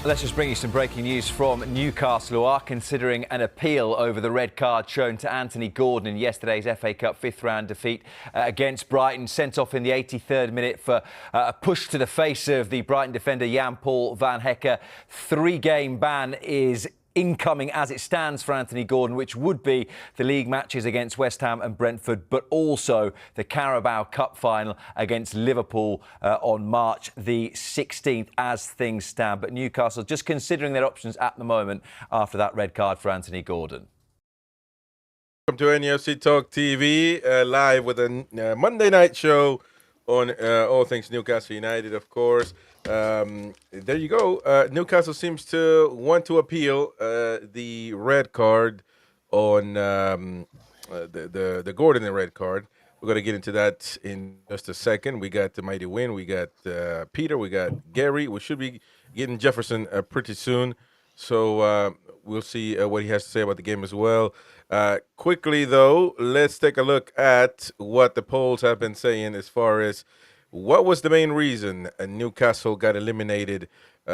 Let's just bring you some breaking news from Newcastle, who are considering an appeal over the red card shown to Anthony Gordon in yesterday's FA Cup fifth-round defeat against Brighton. Sent off in the 83rd minute for a push to the face of the Brighton defender Jan-Paul van Hecke. 3-game ban is incoming as it stands for Anthony Gordon, which would be the league matches against West Ham and Brentford, but also the Carabao Cup final against Liverpool on March the 16th as things stand. But Newcastle just considering their options at the moment after that red card for Anthony Gordon. Welcome to NUFC Talk TV, live with a Monday night show on all things Newcastle United, of course. There you go. Newcastle seems to want to appeal the red card on the Gordon red card. We're going to get into that in just a second. We got the Mighty Win, we got Peter, we got Gary. We should be getting Jefferson pretty soon. So we'll see what he has to say about the game as well. Quickly, though, let's take a look at what the polls have been saying as far as what was the main reason Newcastle got eliminated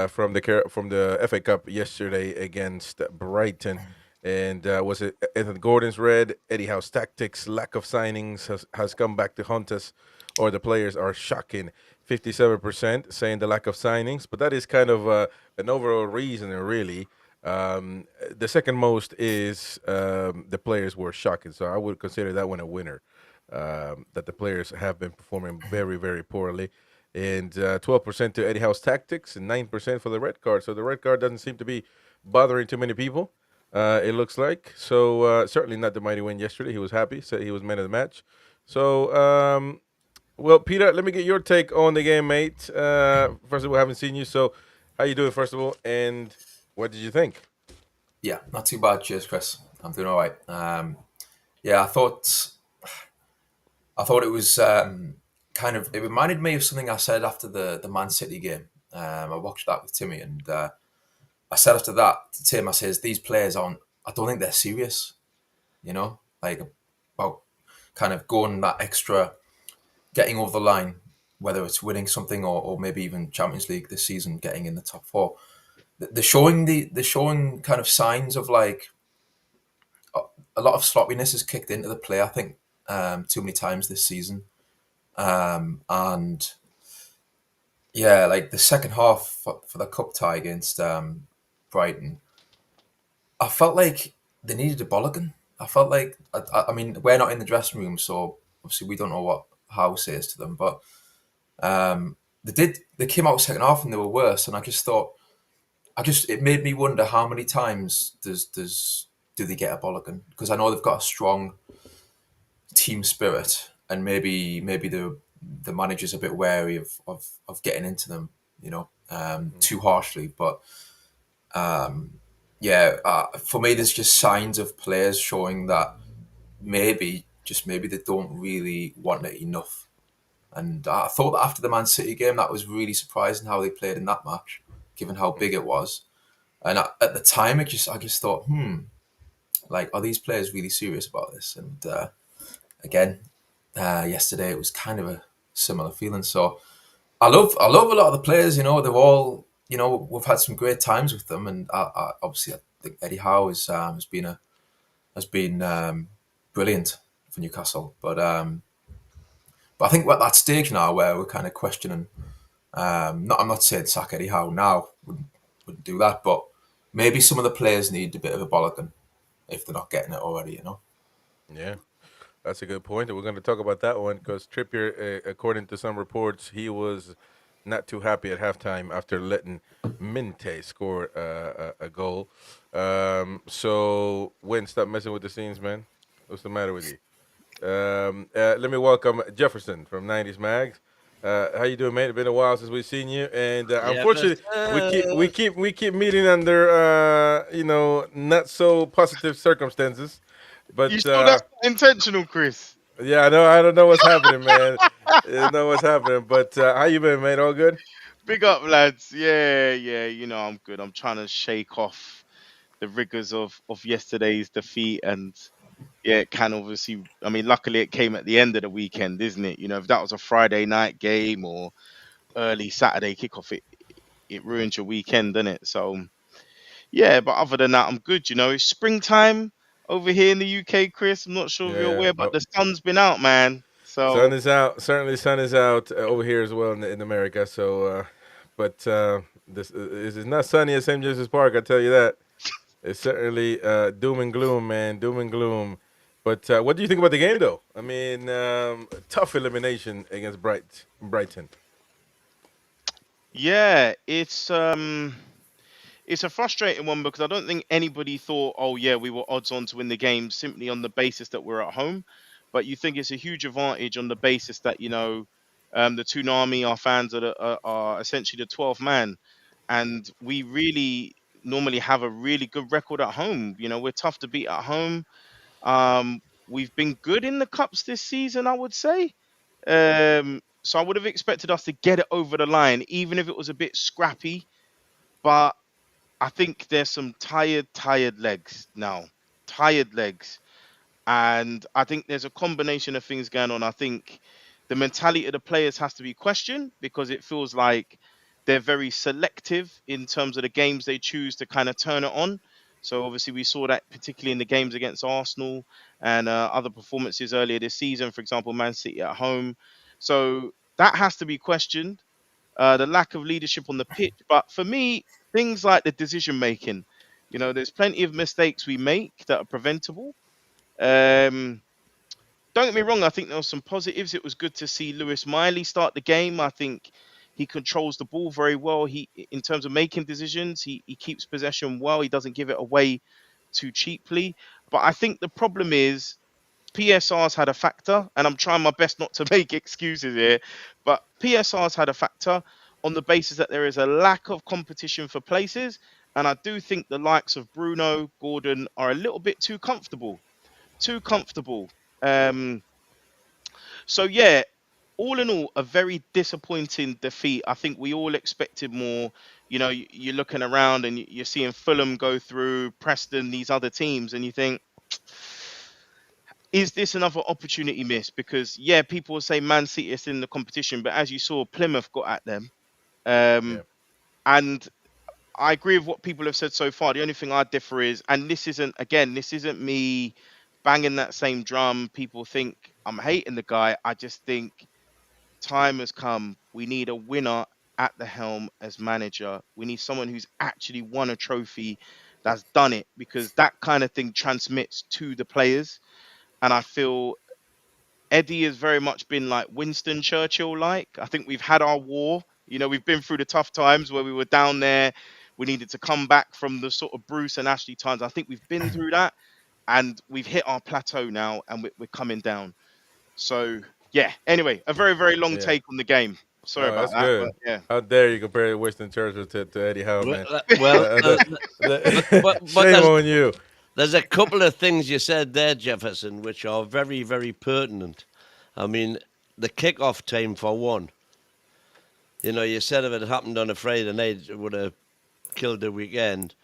from the FA Cup yesterday against Brighton. And was it Anthony Gordon's red, Eddie Howe's tactics, lack of signings has come back to haunt us, or the players are shocking? 57% saying the lack of signings, but that is kind of an overall reason, really. The second most is the players were shocking, so I would consider that one a winner. That the players have been performing very, very poorly. And 12% to Eddie Howe's tactics and 9% for the red card. So the red card doesn't seem to be bothering too many people, it looks like. So certainly not the Mighty Win yesterday. He was happy, said he was man of the match. So, well, Peter, let me get your take on the game, mate. First of all, I haven't seen you. So how you doing, first of all? And what did you think? Yeah, not too bad. Cheers, Chris. I'm doing all right. Yeah, I thought it was kind of, it reminded me of something I said after the Man City game. I watched that with Timmy, and I said after that to Tim, I says, these players I don't think they're serious, like about kind of going that extra, getting over the line, whether it's winning something or maybe even Champions League this season, getting in the top four. They're showing kind of signs of like a lot of sloppiness has kicked into the play, I think, too many times this season. And yeah, like the second half for the cup tie against Brighton, I felt like they needed a bollocking. I felt like, I mean, we're not in the dressing room, so obviously we don't know what Howe says to them, but they came out second half and they were worse, and I just thought, it made me wonder how many times do they get a bollocking? Because I know they've got a strong team spirit, and maybe the manager's a bit wary of getting into them, too harshly. But for me, there's just signs of players showing that maybe they don't really want it enough. And I thought that after the Man City game, that was really surprising how they played in that match, given how big it was. And at the time, I just thought, like, are these players really serious about this? And again, yesterday it was kind of a similar feeling. So I love a lot of the players. They're all, we've had some great times with them, and obviously I think Eddie Howe has been brilliant for Newcastle. But I think we're at that stage now where we're kind of questioning. I'm not saying sack Eddie Howe now, wouldn't do that, but maybe some of the players need a bit of a bollocking if they're not getting it already, Yeah, that's a good point. And we're going to talk about that one because Trippier, according to some reports, he was not too happy at halftime after letting Minte score a goal. So, Win, stop messing with the scenes, man. What's the matter with you? Let me welcome Jefferson from 90s Mags. How you doing, mate? It's been a while since we've seen you, and unfortunately, we keep meeting under not so positive circumstances. But you sure that's not intentional, Chris? Yeah, I don't know what's happening, man. I don't know what's happening. But how you been, mate? All good? Big up, lads. Yeah. I'm good. I'm trying to shake off the rigors of yesterday's defeat, and yeah, it can obviously. I mean, luckily it came at the end of the weekend, isn't it? If that was a Friday night game or early Saturday kickoff, it ruins your weekend, doesn't it? So yeah, but other than that, I'm good. You know, it's springtime over here in the UK, Chris. I'm not sure if you're Yeah. aware, but No. the sun's been out, man. Sun So is out. Certainly, sun is out over here as well in America. So, but this is not sunny at St. James's Park. I tell you that. It's certainly doom and gloom, man. Doom and gloom. But what do you think about the game, though? I mean, tough elimination against Brighton. yeah, it's a frustrating one because I don't think anybody thought, oh yeah, we were odds on to win the game simply on the basis that we're at home. But you think it's a huge advantage on the basis that the Toonami, our fans are essentially the 12th man, and we really normally have a really good record at home. You know, we're tough to beat at home. We've been good in the cups this season, I would say. So I would have expected us to get it over the line, even if it was a bit scrappy. But I think there's some tired legs now. Tired legs. And I think there's a combination of things going on. I think the mentality of the players has to be questioned because it feels like they're very selective in terms of the games they choose to kind of turn it on. So obviously we saw that particularly in the games against Arsenal and other performances earlier this season, for example, Man City at home. So that has to be questioned, the lack of leadership on the pitch. But for me, things like the decision making, there's plenty of mistakes we make that are preventable. Um, don't get me wrong, I think there were some positives. It was good to see Lewis Miley start the game. I think he controls the ball very well. In terms of making decisions, he keeps possession well. He doesn't give it away too cheaply. But I think the problem is PSR's had a factor, and I'm trying my best not to make excuses here, but PSR's had a factor on the basis that there is a lack of competition for places. And I do think the likes of Bruno, Gordon are a little bit too comfortable. Too comfortable. Um, so yeah, all in all, a very disappointing defeat. I think we all expected more. You're looking around and you're seeing Fulham go through, Preston, these other teams, and you think, is this another opportunity missed? Because yeah, people will say Man City is in the competition, but as you saw, Plymouth got at them. Yeah. And I agree with what people have said so far. The only thing I differ is, and this isn't me banging that same drum. People think I'm hating the guy. I just think time has come. We need a winner at the helm as manager. We need someone who's actually won a trophy, that's done it, because that kind of thing transmits to the players. And I feel Eddie has very much been like Winston Churchill like. I think we've had our war. We've been through the tough times where we were down there. We needed to come back from the sort of Bruce and Ashley times. I think we've been through that and we've hit our plateau now and we're coming down. So, yeah. Anyway, a very, very long Yeah. take on the game. Sorry Oh, about that's that. good. But yeah. How dare you compare Winston Churchill to Eddie Howe, man? Well, but Shame on you. there's a couple of things you said there, Jefferson, which are very, very pertinent. I mean, the kick-off time for one. You said if it happened on a Friday night, it would have killed the weekend.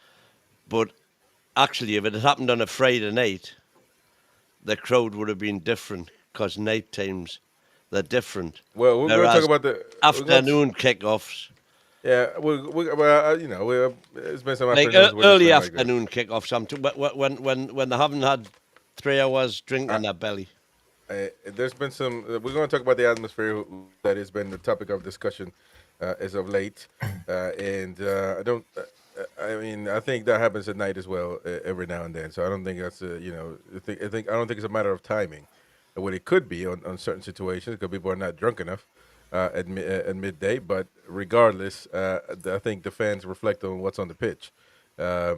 But actually, if it had happened on a Friday night, the crowd would have been different because night times, they're different. Well, we're going to talk about the afternoon kickoffs. Yeah, it's been some Like afternoons early like afternoon kickoffs, when they haven't had 3 hours drink on their belly. There's been some. We're going to talk about the atmosphere that has been the topic of discussion as of late, and I don't. I mean, I think that happens at night as well, every now and then. So I don't think that's I don't think it's a matter of timing. What it could be on certain situations, because people are not drunk enough at midday. But regardless, I think the fans reflect on what's on the pitch. I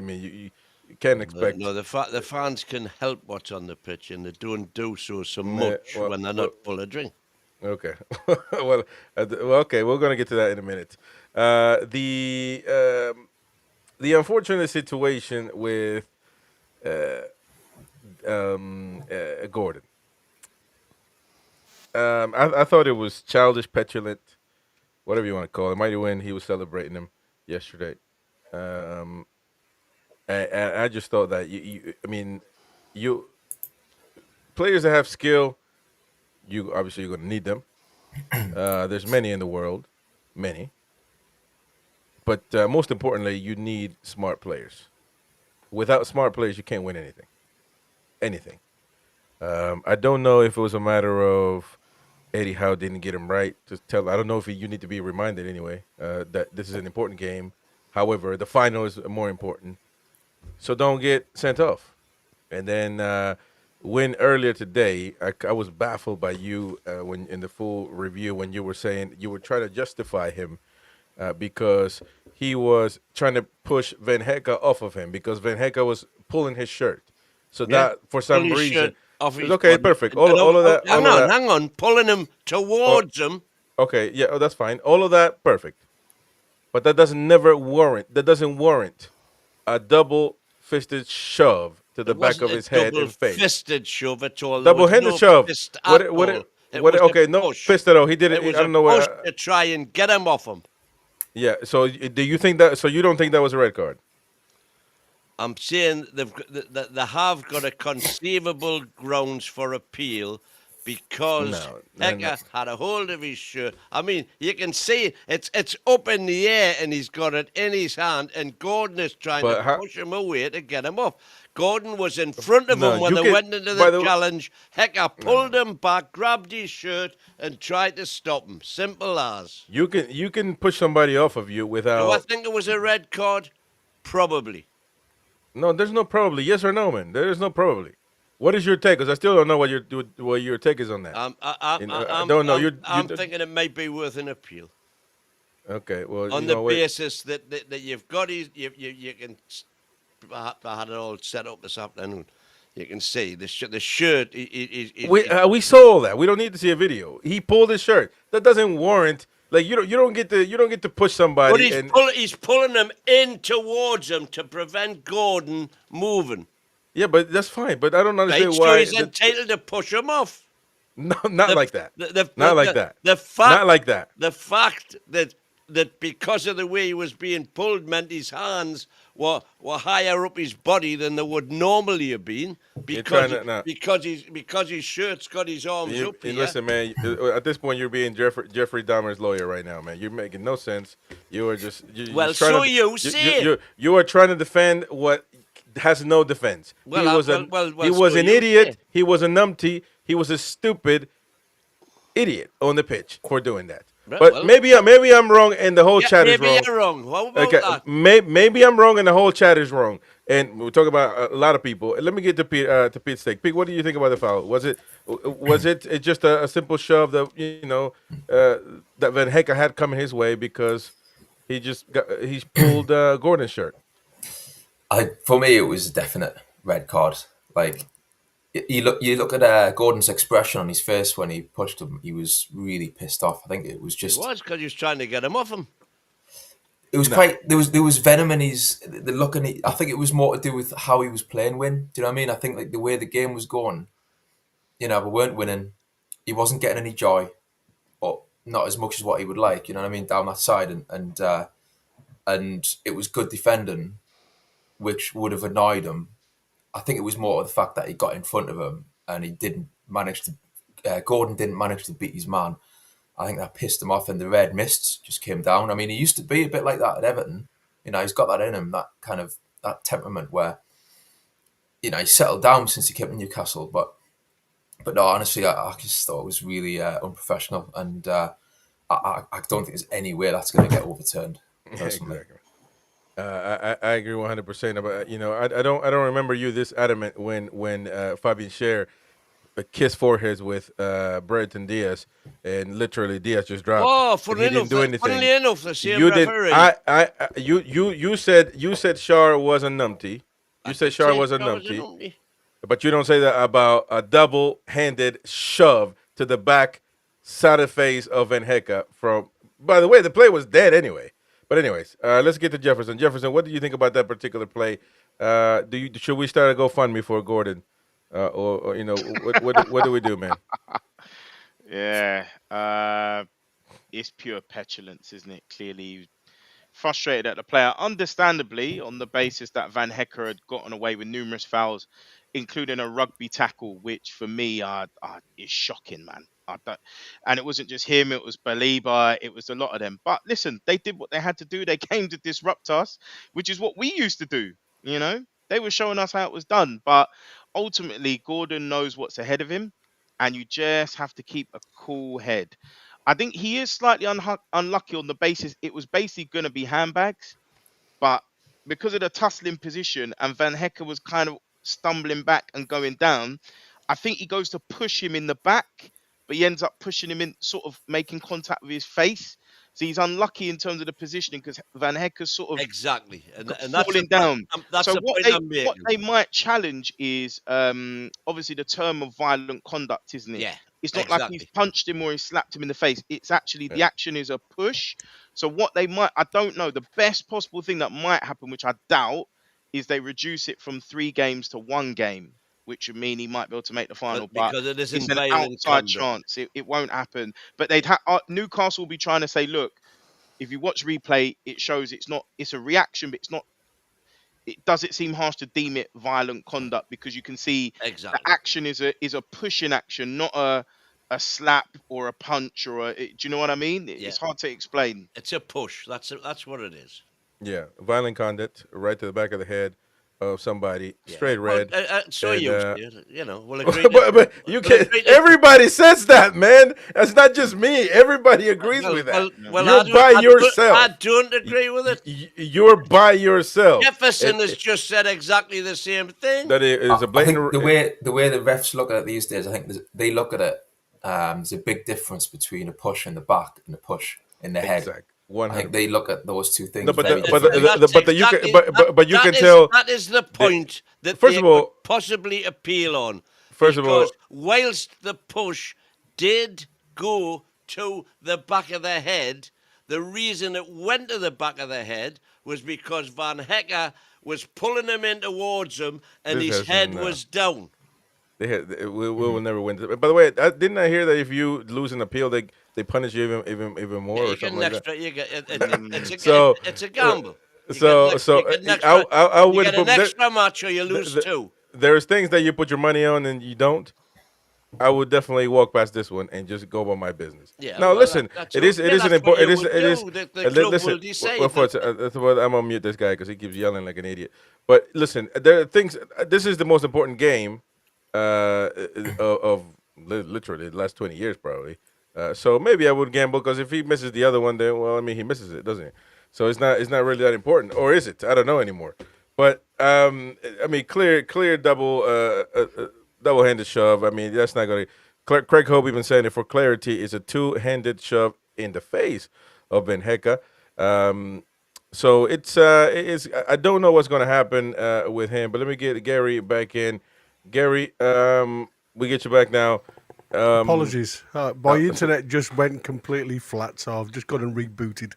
mean, you can't expect. No, the fans can help what's on the pitch, and they don't do so much when they're not full of drink. Okay. well, okay, we're going to get to that in a minute. The unfortunate situation with Gordon. I thought it was childish, petulant, whatever you want to call it. Mighty Win, he was celebrating him yesterday. And I just thought that you players that have skill, you're going to need them. There's many in the world, many. But most importantly, you need smart players. Without smart players, you can't win anything. Anything. I don't know if it was a matter of Eddie Howe didn't get him right. I don't know if you need to be reminded anyway that this is an important game. However, the final is more important. So don't get sent off. And then when earlier today, I was baffled by you when in the full review when you were saying you were trying to justify him because he was trying to push Van Hecke off of him because Van Hecke was pulling his shirt. So that for some Pull his reason, shirt off his okay, body. perfect. All of that. Hang on, pulling him towards him. Okay, yeah, that's fine. All of that, perfect. But that doesn't warrant a double-fisted shove to the back of his head and face. Double-fisted shove at all. Double-handed shove. Fist at all. Okay, no fisted. Oh, he did it. It was I don't know push what. to try and get him off him. Yeah. So do you think that? So you don't think that was a red card? I'm saying they have got a conceivable grounds for appeal because Hecke had a hold of his shirt. I mean, you can see it's up in the air and he's got it in his hand and Gordon is trying to push him away to get him off. Gordon was in front of him when they went into the challenge. Hecke pulled him back, grabbed his shirt and tried to stop him. Simple as. You can push somebody off of you without... Do I think it was a red card? Probably. No, there's no probably. Yes or no, man. There is no probably. What is your take? Because I still don't know what your take is on that. I don't know. I'm thinking it might be worth an appeal. Okay, well, on the basis that you've got you can. I had it all set up this afternoon. You can see the shirt. We saw all that. We don't need to see a video. He pulled his shirt. That doesn't warrant. Like you don't get to push somebody. But he's pulling them in towards him to prevent Gordon moving. Yeah, but that's fine. But I don't understand right, why. So he's entitled to push him off. No, not like that. Not like that. Not like that. The fact that because of the way he was being pulled meant his hands were higher up his body than they would normally have been because his shirt's got his arms up here. Listen, man, at this point you're being Jeffrey Dahmer's lawyer right now, man. You're making no sense. You are just you are trying to defend what has no defense. He was an idiot. He was a numpty. He was a stupid idiot on the pitch for doing that. But maybe I'm wrong, and the whole chat is wrong. Maybe you're wrong. What about that? Maybe I'm wrong, and the whole chat is wrong. And we're talking about a lot of people. Let me get to Pete's take. Pete, what do you think about the foul? Was it just a simple shove that that Van Hecke had coming his way because he's pulled Gordon's shirt? For me, it was a definite red card. Like you look at Gordon's expression on his face when he pushed him. He was really pissed off. I think it was just. It was because he was trying to get him off him. It was quite. There was venom in the look, and I think it was more to do with how he was playing. Do you know what I mean? I think like the way the game was going, we weren't winning. He wasn't getting any joy, or not as much as what he would like. You know what I mean? Down that side, and it was good defending, which would have annoyed him. I think it was more of the fact that he got in front of him and he didn't manage to. Gordon didn't manage to beat his man. I think that pissed him off, and the red mist just came down. I mean, he used to be a bit like that at Everton. He's got that in him, that kind of that temperament where, he's settled down since he came to Newcastle. But no, honestly, I just thought it was really unprofessional, and I don't think there's any way that's going to get overturned. Personally. Exactly. I agree 100%. About I don't remember you this adamant when Fabian Schär kissed foreheads with Brereton Diaz, and literally Diaz just dropped. Oh, funnily enough, the same referee. You said Schär was a numpty. You said Schär was a numpty, but you don't say that about a double-handed shove to the back side of face of Van Hecke. By the way, the play was dead anyway. But anyways, let's get to Jefferson. Jefferson, what do you think about that particular play? Should we start a GoFundMe for Gordon, or what do we do, man? Yeah, it's pure petulance, isn't it? Clearly frustrated at the player, understandably, on the basis that Van Hecke had gotten away with numerous fouls including a rugby tackle, which for me is shocking, man. And it wasn't just him; it was Baliba, it was a lot of them. But listen, they did what they had to do. They came to disrupt us, which is what we used to do. You know, they were showing us how it was done. But ultimately, Gordon knows what's ahead of him, and you just have to keep a cool head. I think he is slightly unlucky on the basis it was basically going to be handbags, but because of the tussling position and Van Hecker was kind of stumbling back and going down, I think he goes to push him in the back, but he ends up pushing him in, sort of making contact with his face. So he's unlucky in terms of the positioning because Van Hecker's sort of Exactly, and falling down. That's So the what point I'm what making. they might challenge is obviously the term of violent conduct, isn't it? Yeah, It's not like he's exactly. punched him or he slapped him in the face. It's actually the action is a push. So what they might, I don't know, the best possible thing that might happen, which I doubt, is they reduce it from 3 games to 1 game, which would mean he might be able to make the final. But Because it it's isn't an violent outside conduct. chance. It won't happen. But Newcastle will be trying to say, look, if you watch replay, it shows it's a reaction, but it's not. Does it seem harsh to deem it violent conduct because you can see the Exactly. action is a pushing action, not a slap or a punch do you know what I mean? Yeah. It's hard to explain. It's a push. That's what it is. Yeah, violent conduct, right to the back of the head of somebody, Yeah. straight red. So and, you we'll agree. but you can. Everybody says that, man. That's not just me. Everybody agrees with that. You're by yourself. I don't agree with it. You're by yourself. Jefferson has just said exactly the same thing. That is a blatant. I think the way the refs look at it these days, I think they look at it. There's a big difference between a push in the back and a push in the head. Exactly. I think they look at those two things No, but very you can tell. That is the point that first they of all, could possibly appeal on. First of all, because whilst the push did go to the back of the head, the reason it went to the back of the head was because Van Hecker was pulling him in towards him and his head was down. We will never win. By the way, didn't I hear that if you lose an appeal, they punish you even more or something like that? You get it's a gamble. I would get an extra match or you lose 2. There's things that you put your money on and you don't. I would definitely walk past this one and just go about my business. Yeah, now, listen, it is an important. I'm gonna mute this guy because he keeps yelling like an idiot. But listen, there are things. This is the most important game of literally the last 20 years, probably. So maybe I would gamble because if he misses the other one, then he misses it, doesn't he? So it's not really that important, or is it? I don't know anymore. But clear double-handed shove. That's not going to. Craig Hope even saying it for clarity is a two-handed shove in the face of Ben Hecka. So it's I don't know what's going to happen with him, but let me get Gary back in. Gary, we get you back now. Apologies, my internet just went completely flat, so I've just got and rebooted.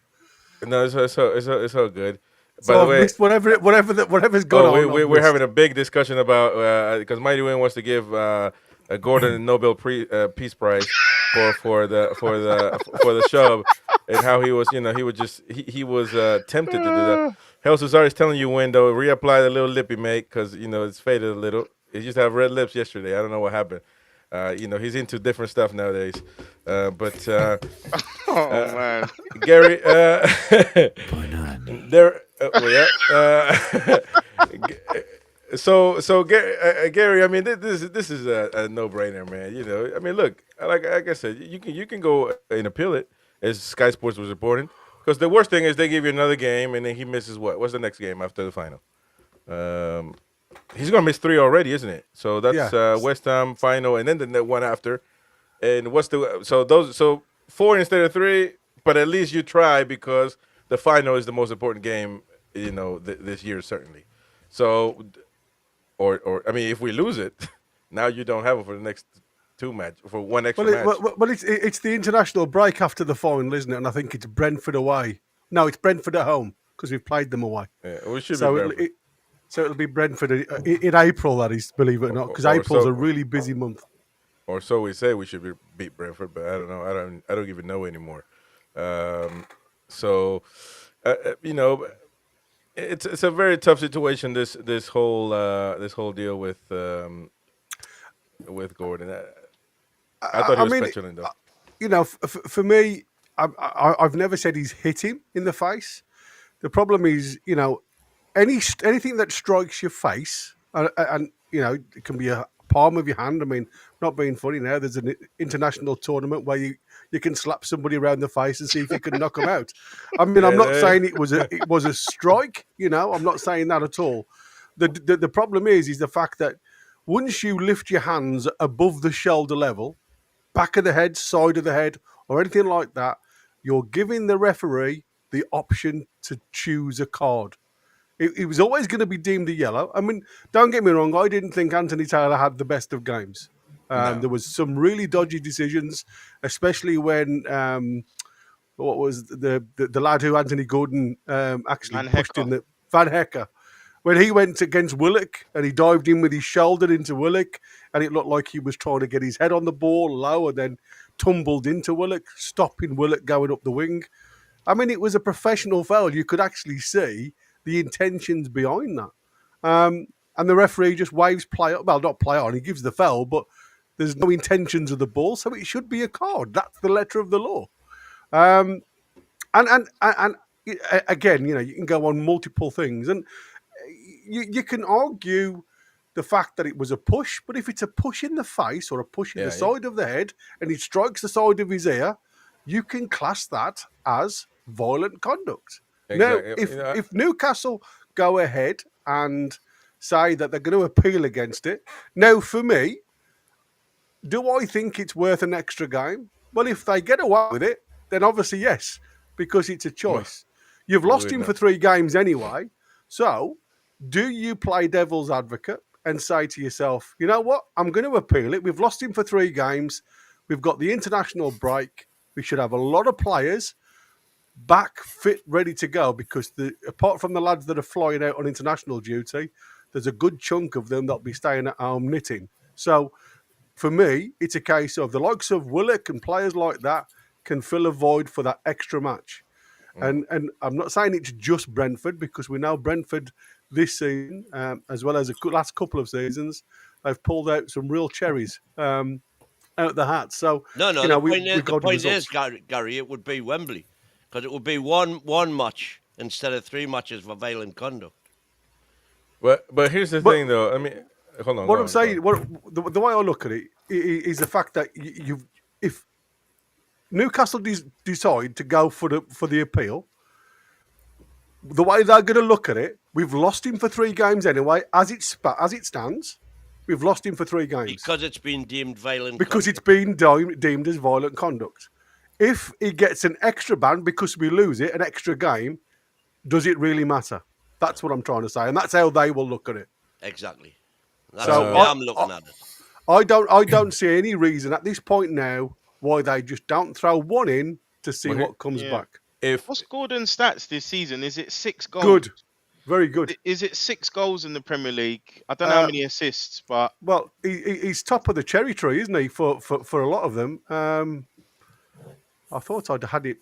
No, it's all good. So I've missed whatever's gone on. We're having a big discussion about because Mighty Wayne wants to give Gordon a Nobel Peace Prize for the shove and how he was he was tempted to do that. Hel Cesar is telling you when though reapply the little lippy mate because it's faded a little. He used to have red lips yesterday. I don't know what happened. He's into different stuff nowadays. Oh man, Gary. There. So Gary, this is a no-brainer, man. Look, like I said, you can go and appeal it, as Sky Sports was reporting, because the worst thing is they give you another game and then he misses what? What's the next game after the final? He's gonna miss 3 already, isn't it? So that's West Ham final, and then the one after. And so 4 instead of 3, but at least you try because the final is the most important game, this year certainly. So, if we lose it, now you don't have it for the next 2 match for one extra match. Well, it's the international break after the final, isn't it? And I think it's Brentford away. No, it's Brentford at home because we've played them away. Yeah, we should be Brentford. So it'll be Brentford in April, that is, believe it or not, because April's a really busy month. Or so we say we should beat Brentford, but I don't know. I don't even know anymore. It's a very tough situation. This whole deal with Gordon. I thought he was petulant though. You know, for me, I've never said he's hit him in the face. The problem is, you know, anything that strikes your face, and you know, it can be a palm of your hand. I mean, not being funny now, there's an international tournament where you can slap somebody around the face and see if you can knock them out. I mean, I'm not saying it was a strike. You know, I'm not saying that at all. The problem is the fact that once you lift your hands above the shoulder level, back of the head, side of the head, or anything like that, you're giving the referee the option to choose a card. It was always going to be deemed a yellow. I mean, don't get me wrong, I didn't think Anthony Taylor had the best of games. No. There was some really dodgy decisions, especially when what was the lad who Anthony Gordon actually pushed in, the Van Hecker. When he went against Willock and he dived in with his shoulder into Willock, and it looked like he was trying to get his head on the ball low and then tumbled into Willock, stopping Willock going up the wing. I mean, it was a professional foul. You could actually see the intentions behind that. And the referee just waves play on. Well, not play on, he gives the foul, but there's no intentions of the ball, so it should be a card. That's the letter of the law. And again, you know, you can go on multiple things. And you can argue the fact that it was a push, but if it's a push in the face or a push in the side of the head and it strikes the side of his ear, you can class that as violent conduct. Exactly. Now, if Newcastle go ahead and say that they're going to appeal against it, now for me, do I think it's worth an extra game? Well, if they get away with it, then obviously yes, because it's a choice. You've lost him for 3 games anyway, so do you play devil's advocate and say to yourself, you know what, I'm going to appeal it. We've lost him for 3 games. We've got the international break. We should have a lot of players back fit, ready to go, because apart from the lads that are flying out on international duty, there's a good chunk of them that'll be staying at home knitting. So for me, it's a case of the likes of Willock and players like that can fill a void for that extra match. And I'm not saying it's just Brentford, because we know Brentford this season, as well as the last couple of seasons, they've pulled out some real cherries out the hat. So no, you know, the point is, Gary, it would be Wembley, because it would be one match instead of 3 matches for violent conduct. But here's the thing, though. I mean, hold on. What I'm saying, the way I look at it is the fact that if Newcastle decide to go for the appeal, the way they're going to look at it, we've lost him for 3 games anyway. As it stands, we've lost him for 3 games because it's been deemed violent. Because it's been deemed as violent conduct. If he gets an extra ban because we lose it, an extra game, does it really matter? That's what I'm trying to say, and that's how they will look at it. Exactly. That's the way I'm looking at it. I don't see any reason at this point now why they just don't throw one in to see what comes back. What's Gordon's stats this season? Is it 6 goals? Good. Very good. Is it 6 goals in the Premier League? I don't know how many assists, but... Well, he's top of the cherry tree, isn't he, for a lot of them? I thought I'd had it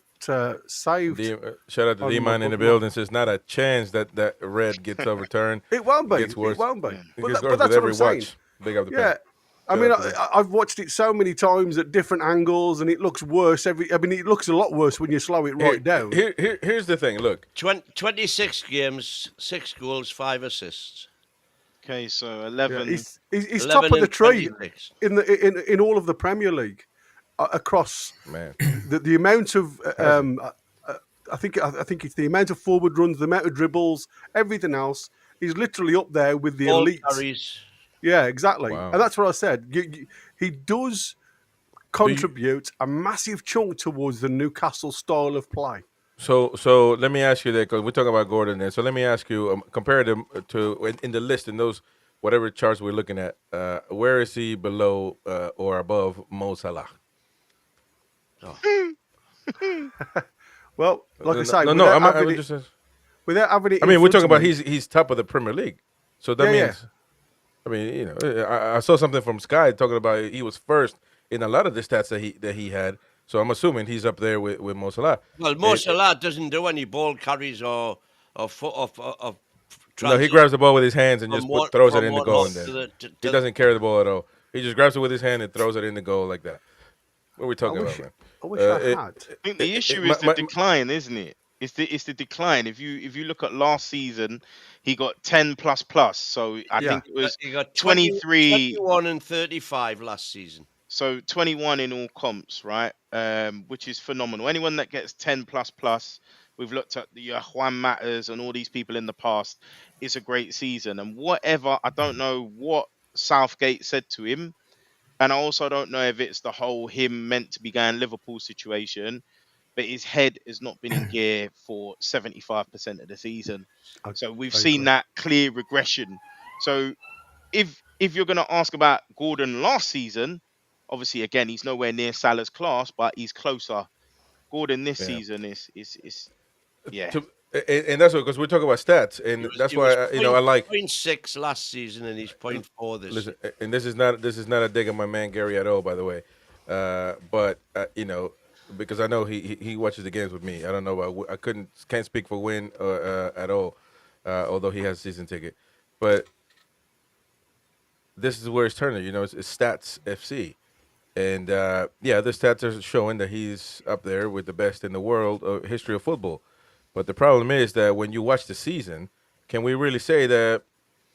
saved. Shout out to D-Man in the building. Says not a chance that red gets overturned. It won't be. It gets worse. It won't be. It gets worse with every watch. Big up the pen. I mean, I've watched it so many times at different angles, and it looks worse. It looks a lot worse when you slow it right down. Here's the thing. Look, 26 games, 6 goals, 5 assists. Okay, so 11. Yeah, he's 11 top of the tree 26. in all of the Premier League across the amount of. I think it's the amount of forward runs, the amount of dribbles, everything else. He's literally up there with the Ball elites. carries. Yeah, exactly. Wow. And that's what I said. He does contribute a massive chunk towards the Newcastle style of play. So let me ask you that, because we're talking about Gordon there. So let me ask you, compare them to in the list, in those whatever charts we're looking at, where is he below or above Mo Salah? Oh. Well, like I say, without having it. I mean, we're talking about he's top of the Premier League, so that means. Yeah. I mean, you know, I saw something from Sky talking about he was first in a lot of the stats that he had. So I'm assuming he's up there with Mo Salah. Well, Mo Salah doesn't do any ball carries or of No, he grabs the ball with his hands and from just one- throws it from in the one goal, half and then to the- he to- doesn't carry the ball at all. He just grabs it with his hand and throws it in the goal like that. What are we talking about, man? I wish I had. I think the issue is the decline, isn't it? It's the decline. If you look at last season, he got 10 plus plus. So I think it was He got 23, 21 and 35 last season. so 21 in all comps, right? Which is phenomenal. Anyone that gets 10 plus plus, we've looked at the Juan Matters and all these people in the past. It's a great season. And whatever, I don't know what Southgate said to him. And I also don't know if it's the whole him meant to be going Liverpool situation, but his head has not been in gear for 75% of the season. So we've seen that clear regression. So if you're going to ask about Gordon last season, obviously, again, he's nowhere near Salah's class, but he's closer. Gordon this season is yeah. And that's what, because we're talking about stats, and that's why I like 0.6 last season, and he's 0.4 this. Listen, and this is not a dig at my man Gary at all, by the way. But because I know he watches the games with me. I don't know. I can't speak for Win at all, although he has a season ticket. But this is where it's turning. It's Stats FC, and the stats are showing that he's up there with the best in the world history of football. But the problem is that when you watch the season, can we really say that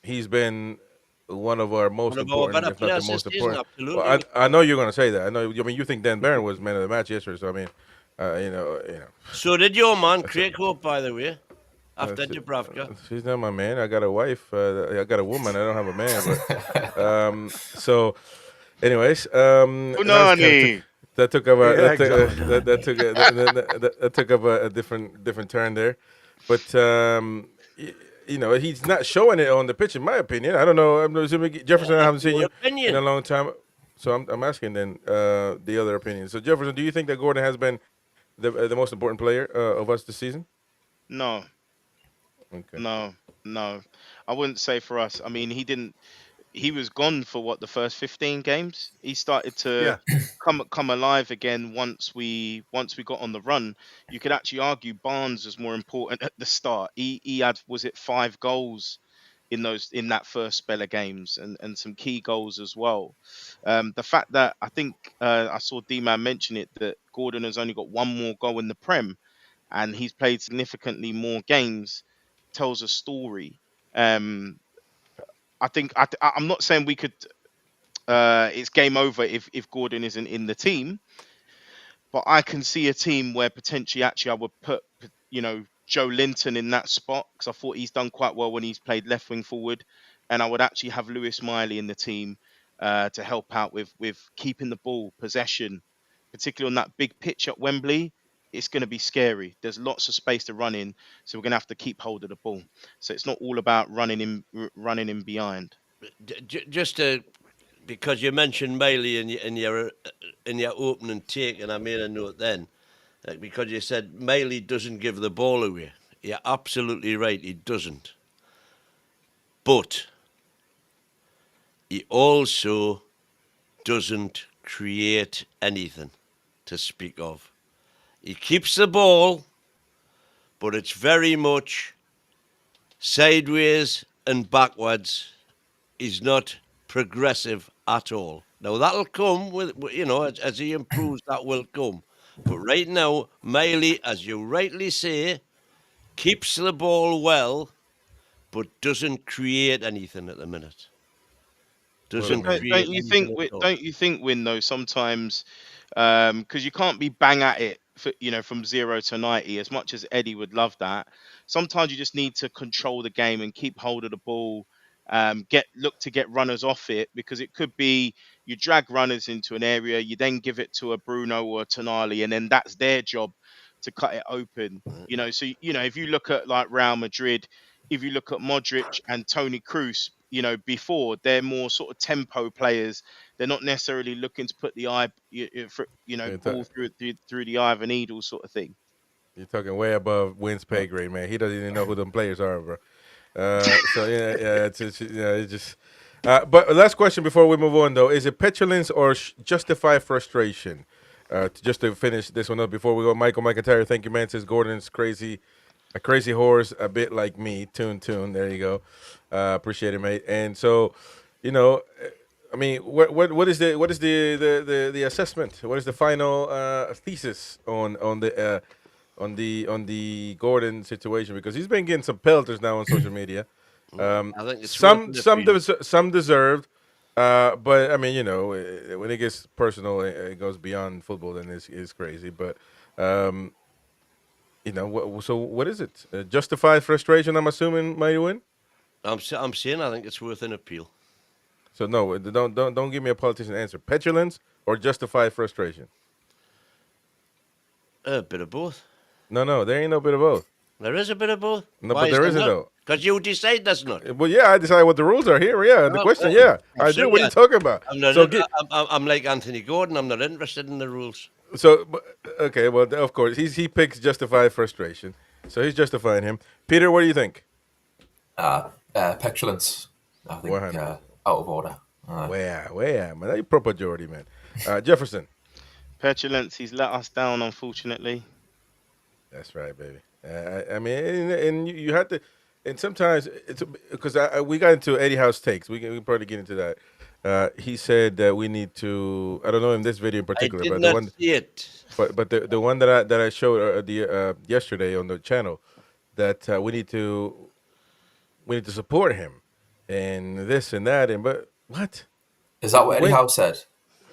he's been one of our most important, if not the most important? Well, I know you're going to say that. I know. I mean, you think Dan Barron was man of the match yesterday. So I mean, So did your man Craig Hope, by the way, after Dubravka? She's not my man. I got a wife. I got a woman. I don't have a man. But, so, anyways, that took up a different turn there, but he's not showing it on the pitch, in my opinion. I don't know. I'm assuming Jefferson. I haven't seen you in a long time, so I'm asking then the other opinion. So Jefferson, do you think that Gordon has been the most important player of us this season? No. Okay. No. I wouldn't say for us. I mean, he was gone for the first 15 games. He started to come alive again once we got on the run. You could actually argue Barnes was more important at the start. He had, was it 5 goals in that first spell of games, and some key goals as well. The fact that I think I saw D-Man mention it, that Gordon has only got 1 more goal in the Prem, and he's played significantly more games, tells a story. I think I'm not saying we could. It's game over if Gordon isn't in the team, but I can see a team where potentially actually I would put Joe Linton in that spot, because I thought he's done quite well when he's played left wing forward, and I would actually have Lewis Miley in the team to help out with keeping the ball, possession, particularly on that big pitch at Wembley. It's going to be scary. There's lots of space to run in, so we're going to have to keep hold of the ball. So it's not all about running in behind. Just because you mentioned Miley in your opening take, and I made a note then, because you said Miley doesn't give the ball away. You're absolutely right, he doesn't. But he also doesn't create anything to speak of. He keeps the ball, but it's very much sideways and backwards. He's not progressive at all. Now, that'll come with, as he improves, that will come. But right now, Miley, as you rightly say, keeps the ball well, but doesn't create anything at the minute. Don't you think, Win, though, sometimes, because you can't be bang at it, from 0 to 90, as much as Eddie would love that. Sometimes you just need to control the game and keep hold of the ball, look to get runners off it, because it could be you drag runners into an area, you then give it to a Bruno or a Tonali, and then that's their job to cut it open. So if you look at like Real Madrid, if you look at Modric and Toni Kroos, before, they're more sort of tempo players. They're not necessarily looking to put the ball through the eye of a needle sort of thing. You're talking way above Wynn's pay grade, man. He doesn't even know who them players are, bro. It's just. But last question before we move on, though, is it petulance or justified frustration? Just to finish this one up before we go, Michael McIntyre, thank you, man. Says Gordon's crazy A crazy horse, a bit like me. Tune. There you go. Appreciate it, mate. And so, you know, I mean, what is the assessment? What is the final thesis on the Gordon situation? Because he's been getting some pelters now on social media. I think it's worth Some deserved, but I mean, you know, when it gets personal, it goes beyond football, then it's crazy. But you know, so what is it? Justified frustration, I'm assuming, might win. I'm saying I think it's worth an appeal. So no, don't give me a politician answer. Petulance or justified frustration? A bit of both. No, there ain't no bit of both. There is a bit of both. No, but there isn't though. Because you decide there's not. Well, yeah, I decide what the rules are here. Yeah, the question, yeah, I do. What are you talking about? I'm like Anthony Gordon. I'm not interested in the rules. So, okay, well, of course, he picks justified frustration. So he's justifying him. Peter, what do you think? Petulance. I think out of order. Where, man? You proper Geordie, man. Jefferson. Petulance. He's let us down, unfortunately. That's right, baby. I mean, and you have to, and sometimes it's because we got into Eddie Howe's takes. We can probably get into that. He said that we need to. I don't know in this video in particular, I did but not the one, see it. but the one that I showed yesterday on the channel, that we need to support him, and this and that, and but what is that? What Eddie Howe said?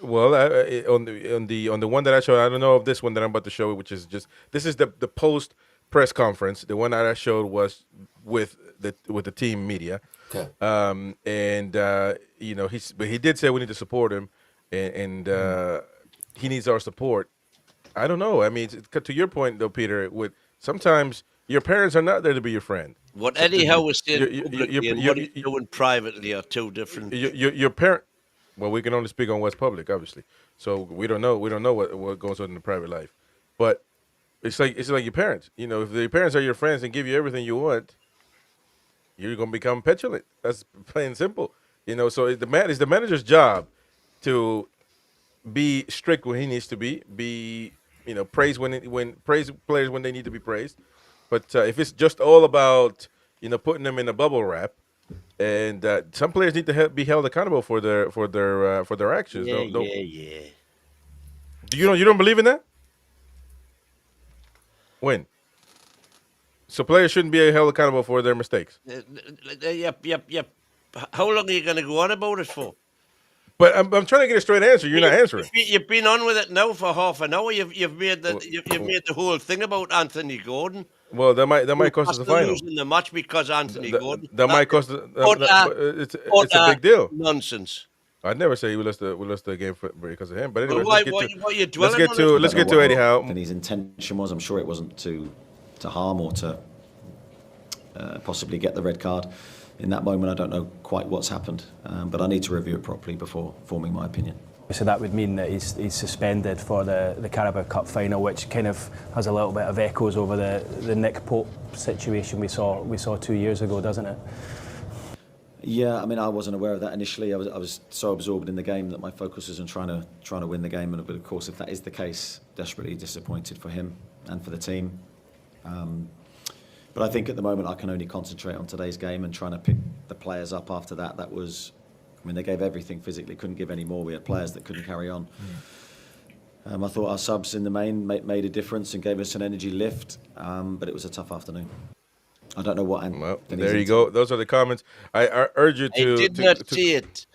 Well, on the one that I showed, I don't know of this one that I'm about to show, which is just this is the post press conference. The one that I showed was with the team media. Okay. And you know, he did say we need to support him, and he needs our support. I don't know. I mean, to your point though, Peter, sometimes your parents are not there to be your friend. What Eddie Howe was saying publicly and what he's doing privately are two different. Your parent. Well, we can only speak on what's public, obviously. So we don't know what goes on in the private life. But it's like your parents. You know, if your parents are your friends and give you everything you want, you're gonna become petulant. That's plain and simple. You know, so it's the manager's job to be strict when he needs to be praise praise players when they need to be praised. But if it's just all about putting them in a bubble wrap. And some players need to be held accountable for their actions. Yeah. You don't believe in that? When? So players shouldn't be held accountable for their mistakes. Yep. How long are you going to go on about it for? But I'm trying to get a straight answer. You're not answering. You've been on with it now for half an hour. You've made the whole thing about Anthony Gordon. Well, that might cost us the final. Losing the match because Anthony Gordon. That might cost. It's a big deal. Nonsense. I'd never say we lost the game because of him. But anyway, let's get to Eddie Howe. And his intention was, I'm sure it wasn't to harm or to possibly get the red card. In that moment, I don't know quite what's happened, but I need to review it properly before forming my opinion. So that would mean that he's suspended for the Carabao Cup final, which kind of has a little bit of echoes over the Nick Pope situation we saw 2 years ago, doesn't it? Yeah, I mean, I wasn't aware of that initially. I was so absorbed in the game that my focus was on trying to win the game. But of course, if that is the case, desperately disappointed for him and for the team. But I think at the moment I can only concentrate on today's game and trying to pick the players up after that. That was, I mean, they gave everything physically, couldn't give any more. We had players that couldn't carry on. I thought our subs in the main made a difference and gave us an energy lift, but it was a tough afternoon. I don't know what. Well, there you go. Those are the comments. I urge you to. I did not see it.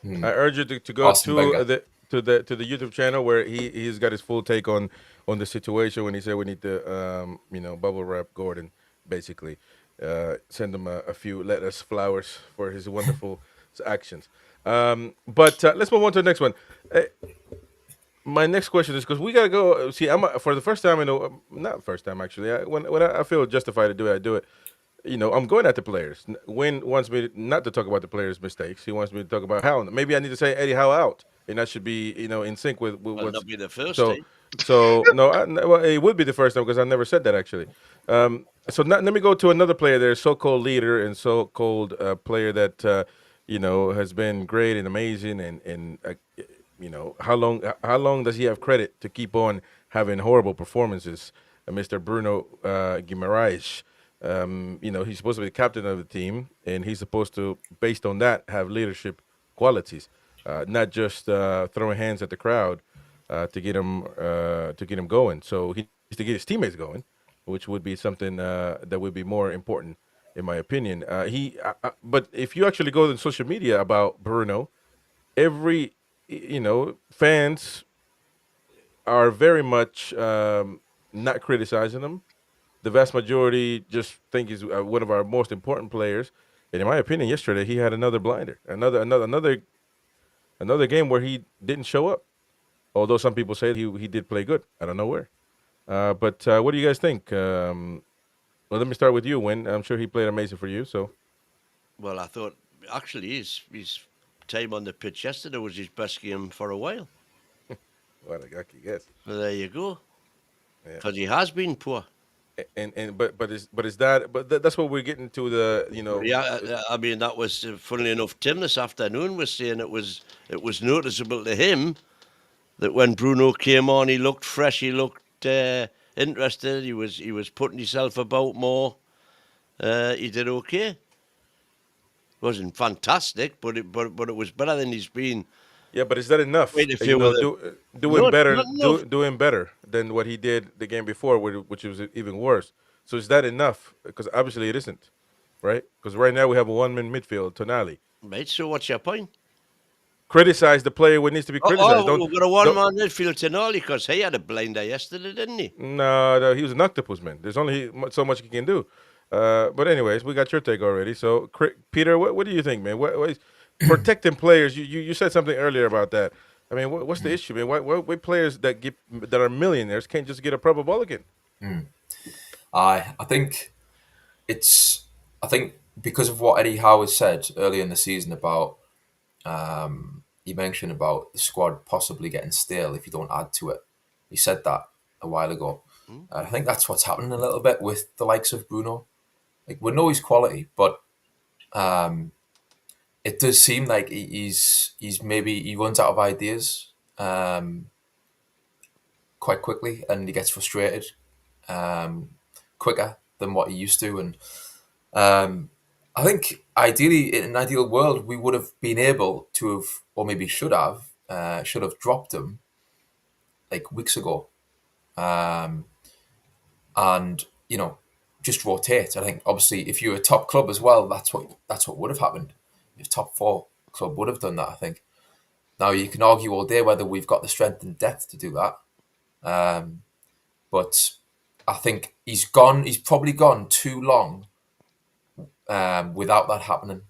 I urge you to go to the YouTube channel where he's got his full take on the situation when he said we need to bubble wrap Gordon, basically. Send him a few lettuce flowers for his wonderful actions. But let's move on to the next one. My next question is because we gotta go. See, for the first time not first time actually. When I feel justified to do it, I do it. I'm going at the players. Wynn wants me not to talk about the players' mistakes. He wants me to talk about Howe. Maybe I need to say Eddie Howe out, and that should be in sync with what's. That'll be the first. So no, it would be the first time because I never said that actually. So let me go to another player there, so-called leader and so-called player that has been great and amazing, and how long does he have credit to keep on having horrible performances? Mr. Bruno Guimaraes. He's supposed to be the captain of the team, and he's supposed to, based on that, have leadership qualities, not just throwing hands at the crowd to get him going. So he needs to get his teammates going, which would be something that would be more important, in my opinion. But if you actually go on social media about Bruno, every fans are very much not criticizing him. The vast majority just think he's one of our most important players. And in my opinion, yesterday he had another blinder, another game where he didn't show up. Although some people say he did play good. I don't know where. But what do you guys think? Well, let me start with you, Win. I'm sure he played amazing for you. So, well, I thought actually his time on the pitch yesterday was his best game for a while. What a lucky guess. Well, there you go. Because he has been poor. That's what we're getting to the Yeah, I mean that was funnily enough. Tim this afternoon was saying it was noticeable to him that when Bruno came on, he looked fresh, he looked interested, he was putting himself about more. He did okay. Wasn't fantastic, but it was better than he's been. Yeah, but is that enough? Doing better than what he did the game before, which was even worse. So is that enough? Because obviously it isn't, right? Because right now we have a one-man midfield, Tonali. Right. So what's your point? Criticize the player when needs to be criticized. We've got a one-man midfield, Tonali, because he had a blinder yesterday, didn't he? No, he was an octopus, man. There's only so much he can do. But anyways, we got your take already. So, Peter, what do you think, man? What is protecting players? You said something earlier about that. I mean, what's the issue, man? Why players that are millionaires can't just get a proper ball again? I think because of what Eddie Howe has said earlier in the season about he mentioned about the squad possibly getting stale if you don't add to it. He said that a while ago. I think that's what's happening a little bit with the likes of Bruno. Like, we know his quality, but it does seem like he runs out of ideas quite quickly, and he gets frustrated quicker than what he used to. And I think ideally, in an ideal world, we would have been able to have, or maybe should have dropped him like weeks ago, and just rotate. I think obviously if you're a top club as well, that's what would have happened. If top 4 club would have done that, I think. Now you can argue all day whether we've got the strength and depth to do that, but I think he's probably gone too long without that happening.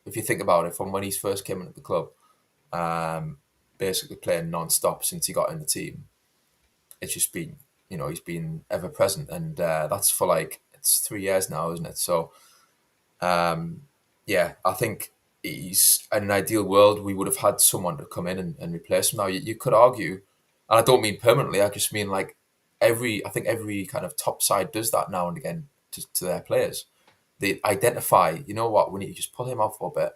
If you think about it, from when he first came into the club, basically playing non-stop since he got in the team, it's just been, he's been ever present, and that's for it's 3 years now, isn't it? So, I think he's, in an ideal world, we would have had someone to come in and replace him. Now, you could argue, and I don't mean permanently, I just mean every kind of top side does that now and again to their players. They identify, we need to just pull him off for a bit.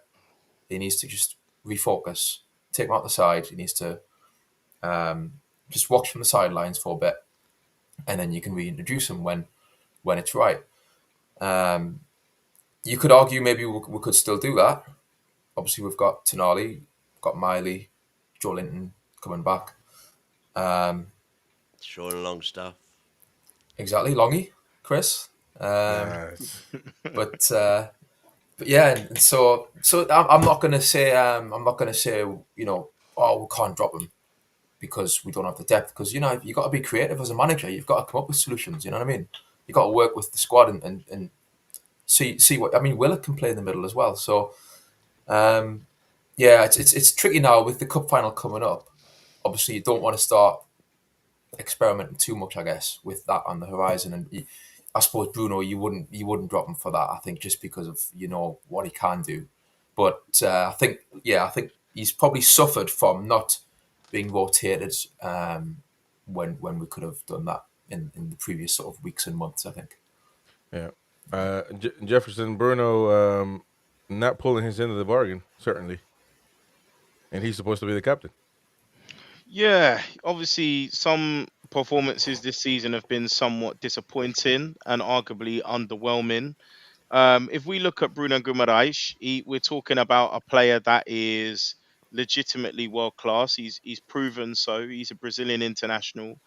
He needs to just refocus, take him out the side. He needs to just watch from the sidelines for a bit, and then you can reintroduce him when it's right. You could argue maybe we could still do that. Obviously, we've got Tonali, got Miley, Joe Linton coming back. Showing Longstaff. Exactly, Longy, Chris. Nice. But yeah, so I'm not gonna say we can't drop him because we don't have the depth, because you've got to be creative as a manager. You've got to come up with solutions. You know what I mean? You've got to work with the squad and see what, I mean. Willett can play in the middle as well. So it's tricky now with the cup final coming up. Obviously, you don't want to start experimenting too much, I guess, with that on the horizon. And I suppose Bruno, you wouldn't drop him for that. I think just because of what he can do. But I think he's probably suffered from not being rotated when we could have done that in the previous sort of weeks and months, I think. Yeah. Jefferson, Bruno not pulling his end of the bargain, certainly. And he's supposed to be the captain. Yeah, obviously some performances this season have been somewhat disappointing and arguably underwhelming. If we look at Bruno Guimaraes, we're talking about a player that is legitimately world class. He's proven so. He's a Brazilian international,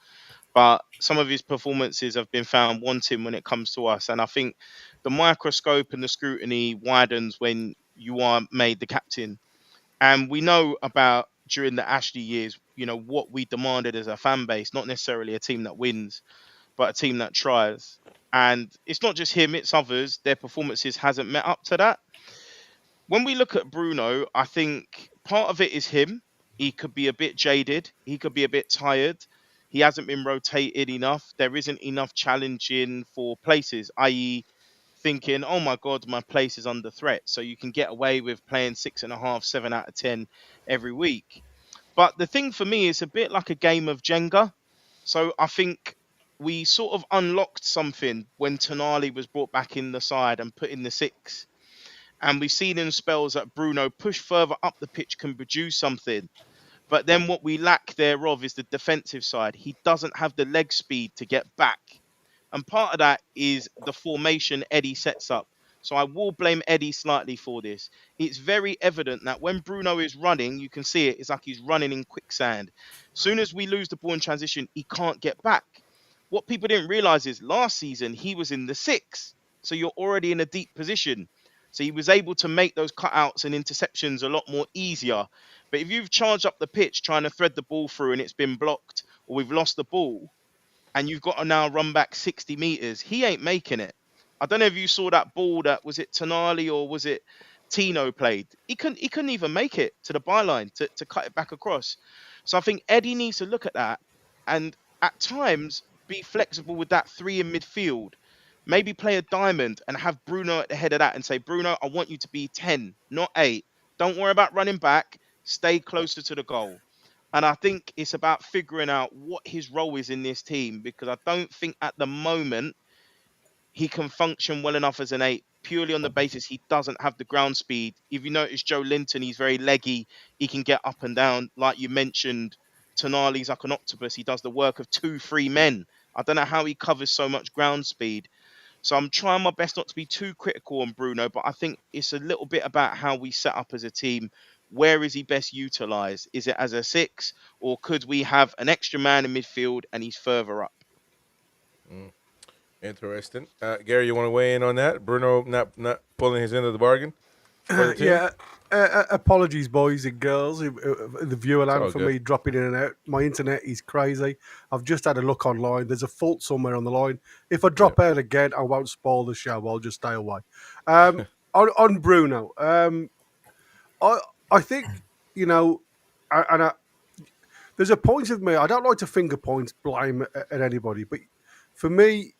but some of his performances have been found wanting when it comes to us. And I think the microscope and the scrutiny widens when you are made the captain. And we know about during the Ashley years, what we demanded as a fan base, not necessarily a team that wins, but a team that tries. And it's not just him, it's others. Their performances hasn't met up to that. When we look at Bruno, I think part of it is him. He could be a bit jaded. He could be a bit tired. He hasn't been rotated enough. There isn't enough challenging for places, i.e., thinking, oh my God, my place is under threat. So you can get away with playing 6.5, 7 out of 10 every week. But the thing for me is a bit like a game of Jenga. So I think we sort of unlocked something when Tonali was brought back in the side and put in the 6. And we've seen in spells that Bruno push further up the pitch can produce something. But then what we lack thereof is the defensive side. He doesn't have the leg speed to get back. And part of that is the formation Eddie sets up. So I will blame Eddie slightly for this. It's very evident that when Bruno is running, you can see it. It's like he's running in quicksand. As soon as we lose the ball in transition, he can't get back. What people didn't realize is last season, he was in the 6. So you're already in a deep position. So he was able to make those cutouts and interceptions a lot more easier. But if you've charged up the pitch trying to thread the ball through and it's been blocked or we've lost the ball and you've got to now run back 60 meters, he ain't making it. I don't know if you saw that ball that, was it Tonali or was it Tino played? He couldn't even make it to the byline to cut it back across. So I think Eddie needs to look at that and at times be flexible with that 3 in midfield. Maybe play a diamond and have Bruno at the head of that and say, Bruno, I want you to be 10, not 8. Don't worry about running back. Stay closer to the goal. And I think it's about figuring out what his role is in this team, because I don't think at the moment he can function well enough as an 8, purely on the basis he doesn't have the ground speed. If you notice Joe Linton, he's very leggy. He can get up and down. Like you mentioned, Tonali's like an octopus. He does the work of 2-3 men. I don't know how he covers so much ground speed. So I'm trying my best not to be too critical on Bruno, but I think it's a little bit about how we set up as a team. Where is he best utilised? Is it as a 6, or could we have an extra man in midfield and he's further up? Interesting. Gary, you want to weigh in on that? Bruno not pulling his end of the bargain? Yeah. Apologies, boys and girls. The viewer land for good. me dropping in and out. My internet is crazy. I've just had a look online. There's a fault somewhere on the line. If I drop out again, I won't spoil the show. I'll just stay away. On Bruno, I think, there's a point of me. I don't like to finger point blame at anybody, but for me,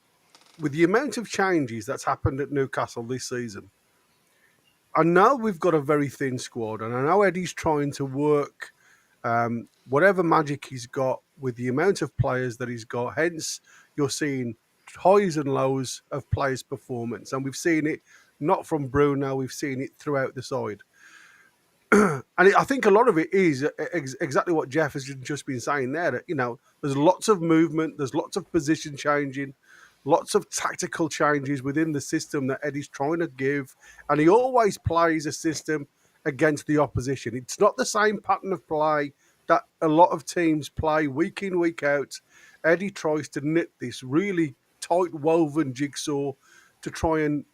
with the amount of changes that's happened at Newcastle this season, I know we've got a very thin squad, and I know Eddie's trying to work whatever magic he's got with the amount of players that he's got. Hence, you're seeing highs and lows of players' performance, and we've seen it not from Bruno, we've seen it throughout the side. And I think a lot of it is exactly what Jeff has just been saying there, that, there's lots of movement, there's lots of position changing, lots of tactical changes within the system that Eddie's trying to give, and he always plays a system against the opposition. It's not the same pattern of play that a lot of teams play week in, week out. Eddie tries to knit this really tight woven jigsaw to try and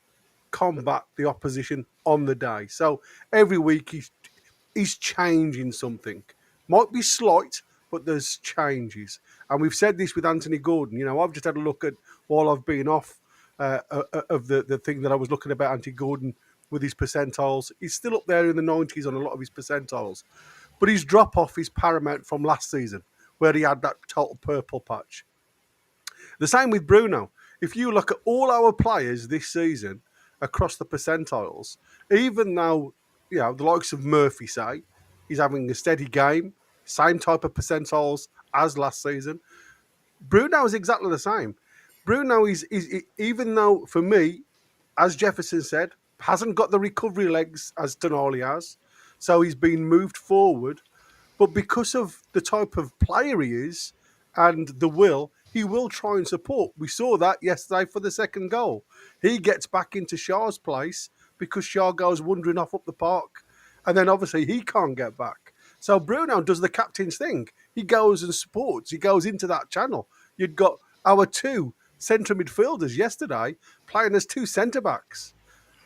combat the opposition on the day. So every week he's changing something. Might be slight, but there's changes. And we've said this with Anthony Gordon. I've just had a look at, while I've been off of the thing that I was looking about Anthony Gordon with his percentiles. He's still up there in the 90s on a lot of his percentiles. But his drop-off is paramount from last season, where he had that total purple patch. The same with Bruno. If you look at all our players this season across the percentiles, even though, the likes of Murphy say, he's having a steady game, same type of percentiles as last season, Bruno is exactly the same. Bruno is even though, for me, as Jefferson said, hasn't got the recovery legs as Tonali has, so he's been moved forward. But because of the type of player he is and the will, he will try and support. We saw that yesterday for the second goal. He gets back into Shaw's place because Shaw goes wandering off up the park, and then obviously he can't get back. So Bruno does the captain's thing. He goes and supports. He goes into that channel. You'd got our two centre midfielders yesterday playing as two centre-backs.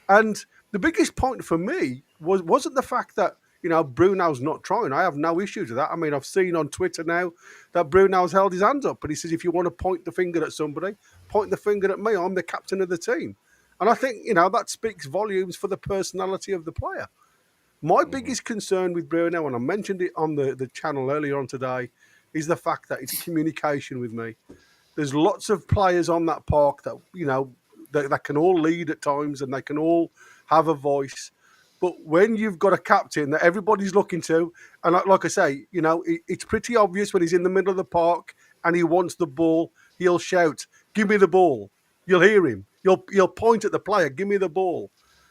And the biggest point for me wasn't the fact that, Bruno's not trying. I have no issues with that. I mean, I've seen on Twitter now that Bruno's held his hands up, and he says, if you want to point the finger at somebody, point the finger at me. I'm the captain of the team. And I think, that speaks volumes for the personality of the player. My biggest concern with Bruno, and I mentioned it on the channel earlier on today, is the fact that it's communication with me. There's lots of players on that park that, that can all lead at times and they can all have a voice. But when you've got a captain that everybody's looking to, and like I say, it's pretty obvious when he's in the middle of the park and he wants the ball, he'll shout, "Give me the ball." You'll hear him. You'll point at the player, "Give me the ball."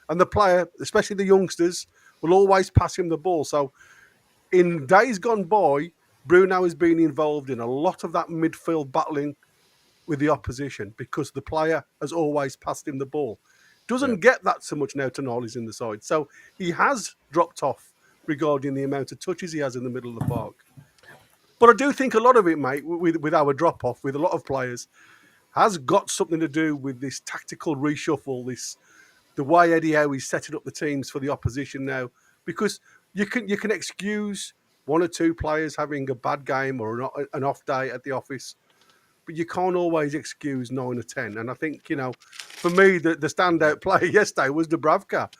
And the player, especially the youngsters, will always pass him the ball. So in days gone by, Bruno has been involved in a lot of that midfield battling with the opposition because the player has always passed him the ball. Doesn't get that so much now Tonali's in the side. So he has dropped off regarding the amount of touches he has in the middle of the park. But I do think a lot of it, mate, with our drop-off, with a lot of players, has got something to do with this tactical reshuffle, the way Eddie Howe is setting up the teams for the opposition now. Because you can excuse one or two players having a bad game or an off day at the office, but you can't always excuse 9 or 10. And I think, for me, the standout player yesterday was Dubravka.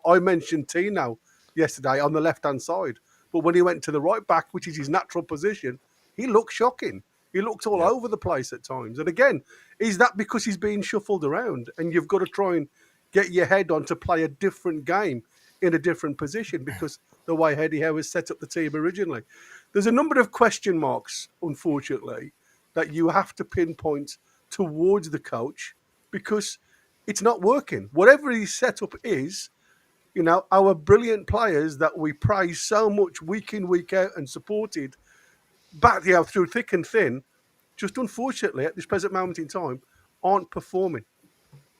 I mentioned Tino yesterday on the left-hand side, but when he went to the right back, which is his natural position, he looked shocking. He looked all over the place at times. And again, is that because he's being shuffled around and you've got to try and get your head on to play a different game in a different position because the way Eddie Howe has set up the team originally? There's a number of question marks, unfortunately, that you have to pinpoint towards the coach because it's not working. Whatever his setup is, our brilliant players that we praise so much week in, week out and supported back through thick and thin, just unfortunately at this present moment in time, aren't performing.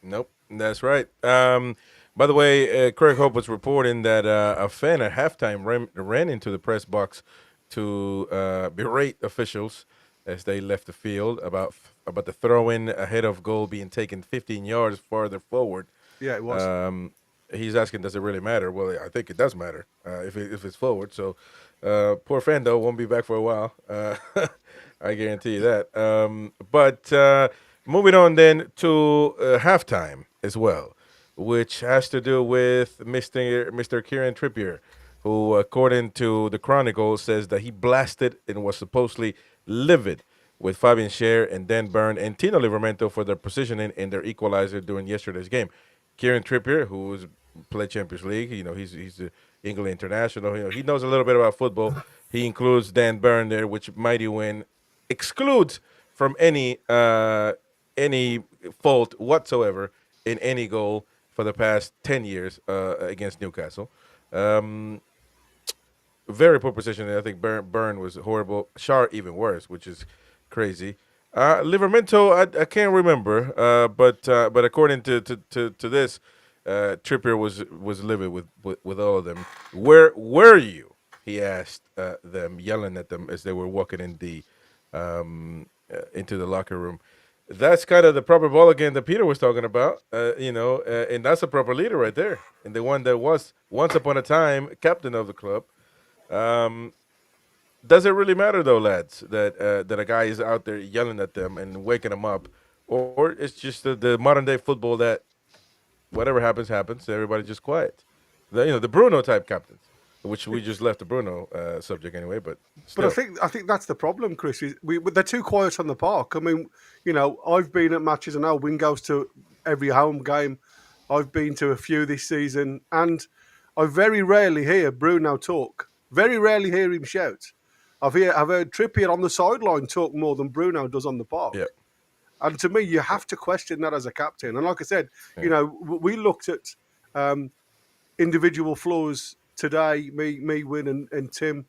Nope, that's right. By the way, Craig Hope was reporting that a fan at halftime ran into the press box to berate officials as they left the field about the throw-in ahead of goal being taken 15 yards farther forward. Yeah, it was. He's asking, does it really matter? Well, I think it does matter if it's forward. So poor fan, though, won't be back for a while. I guarantee you that. But moving on then to halftime as well, which has to do with Mr. Kieran Trippier, who, according to the Chronicle, says that he blasted and was supposedly livid with Fabian Schär and Dan Burn and Tino Livramento for their positioning in their equalizer during yesterday's game. Kieran Trippier, who's played Champions League, he's an England international. He knows a little bit about football. He includes Dan Burn there, which Mighty Win excludes from any fault whatsoever in any goal for the past 10 years against Newcastle. Very poor positioning. I think Burn was horrible. Schär even worse, which is crazy. Livramento, I can't remember, but according to this, Trippier was livid with all of them. Where were you? He asked them, yelling at them as they were walking in the into the locker room. That's kind of the proper ball again that Peter was talking about, and that's a proper leader right there, and the one that was once upon a time captain of the club. Does it really matter though, lads, that a guy is out there yelling at them and waking them up, or it's just the modern day football that whatever happens, everybody's just quiet. The Bruno type captains, which we just left the Bruno subject anyway, but still. But I think that's the problem, Chris. Is they're too quiet on the park. I mean, I've been at matches, and Win goes to every home game. I've been to a few this season, and I very rarely hear Bruno talk. Very rarely hear him shout. I've heard Trippier on the sideline talk more than Bruno does on the park. Yeah. And to me, you have to question that as a captain. And like I said, we looked at individual flaws today, me, Win, and Tim.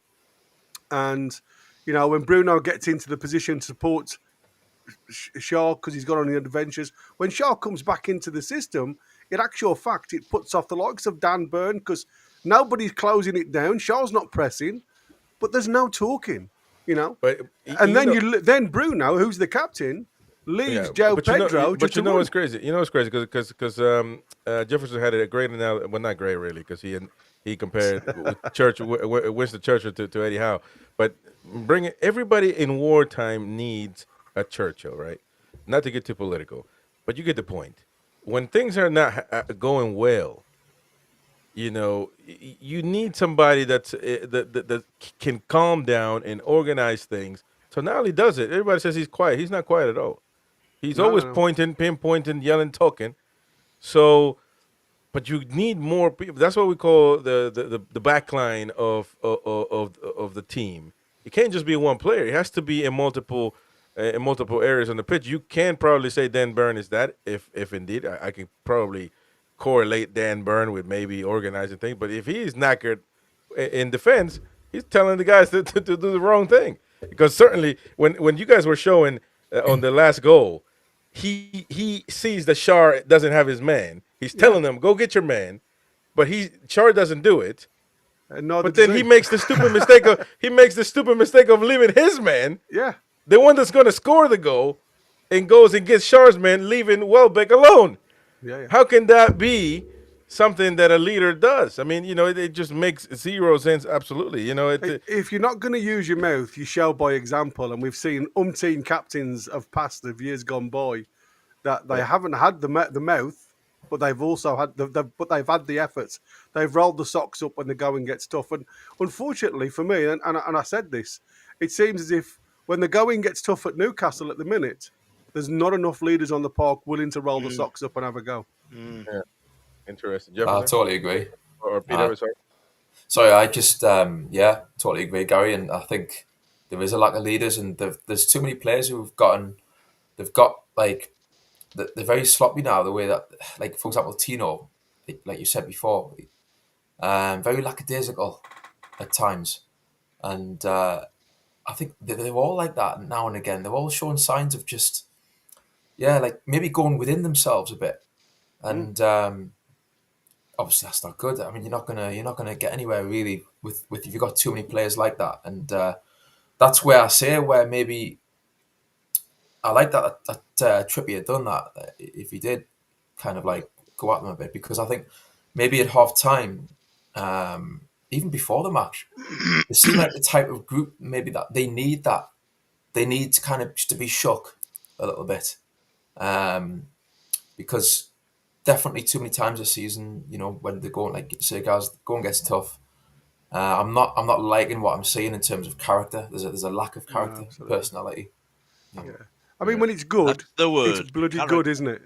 And, You know, when Bruno gets into the position to support Shaw because he's gone on the adventures. When Shaw comes back into the system, in actual fact, it puts off the likes of Dan Burn because nobody's closing it down. Shaw's not pressing, but there's no talking, you know. But And then Bruno, who's the captain, leaves Joe Pedro. But you know what's crazy? You know what's crazy because Jefferson had a great analogy. Well, not great really, because he compared Winston Churchill to Eddie Howe. But everybody in wartime needs a Churchill, right? Not to get too political, but you get the point. When things are not going well, you know, you need somebody that can calm down and organize things. Tonali does it. Everybody says he's quiet. He's not quiet at all. He's always pointing, pinpointing, yelling, talking. So, but you need more people. That's what we call the back line of the team. It can't just be one player. It has to be in multiple areas on the pitch. You can probably say Dan Burn is that, if indeed. I can probably correlate Dan Burn with maybe organizing things. But if he's knackered in defense, he's telling the guys to do the wrong thing. Because certainly when you guys were showing on the last goal, he sees that Schär doesn't have his man. He's telling them, go get your man. But Schär doesn't do it. But then he makes the stupid mistake of leaving his man. Yeah. The one that's going to score the goal, and goes and gets Schär's man, leaving Welbeck alone. Yeah. How can that be something that a leader does? I mean, you know, it just makes zero sense. Absolutely. You know, if you're not going to use your mouth, you show by example. And we've seen umpteen captains of years gone by that they haven't had the mouth, but they've also had they've had the efforts. They've rolled the socks up when the going gets tough. And unfortunately for me, and I said this, it seems as if when the going gets tough at Newcastle at the minute, there's not enough leaders on the park willing to roll the socks up and have a go. Yeah. Interesting. I totally agree. Or Peter, sorry. Sorry, I just totally agree, Gary. And I think there is a lack of leaders, and there's too many players they've got like they're very sloppy now. The way that, like, for example, Tino, like you said before, very lackadaisical at times, and I think they're all like that now and again. They're all showing signs of just like maybe going within themselves a bit, and obviously that's not good. I mean, you're not gonna get anywhere really with if you've got too many players like that, and that's where I say where maybe I like that Trippier done that. If he did kind of like go at them a bit, because I think maybe at half time, even before the match, it seemed like the type of group maybe that they need to kind of just to be shook a little bit, because definitely too many times this season, you know, when they're going, like say, guys, going gets tough. I'm not liking what I'm seeing in terms of character. There's a lack of character, personality. Yeah. I mean, when it's good, it's bloody good, isn't it?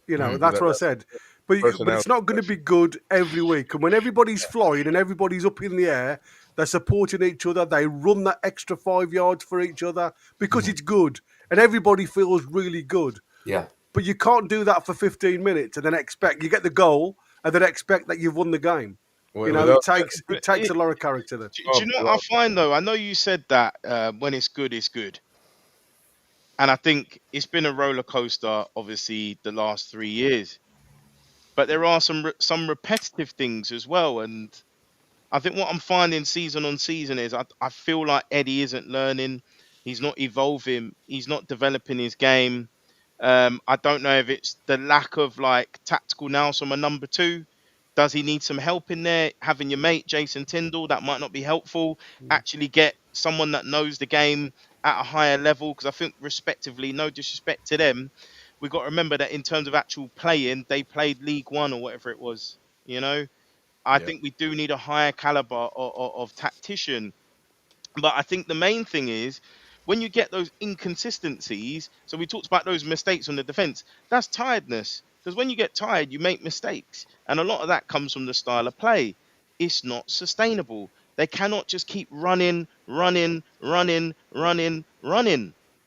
You know, that's what I said. But it's not going to be good every week. And when everybody's flying and everybody's up in the air, they're supporting each other. They run that extra 5 yards for each other because it's good. And everybody feels really good. Yeah. But you can't do that for 15 minutes and then expect you get the goal and then expect that you've won the game. Well, you know, it takes a lot of character there. Do you know what I find, though? I know you said that when it's good, it's good. And I think it's been a roller coaster, obviously, the last 3 years. But there are some repetitive things as well. And I think what I'm finding season on season is I feel like Eddie isn't learning. He's not evolving. He's not developing his game. I don't know if it's the lack of like tactical nous from a number 2. Does he need some help in there? Having your mate Jason Tyndall, that might not be helpful. Actually get someone that knows the game at a higher level, because I think respectively, no disrespect to them, we've got to remember that in terms of actual playing, they played League One or whatever it was. You know, I think we do need a higher caliber of tactician. But I think the main thing is when you get those inconsistencies. So we talked about those mistakes on the defense. That's tiredness. Because when you get tired, you make mistakes. And a lot of that comes from the style of play. It's not sustainable. They cannot just keep running. We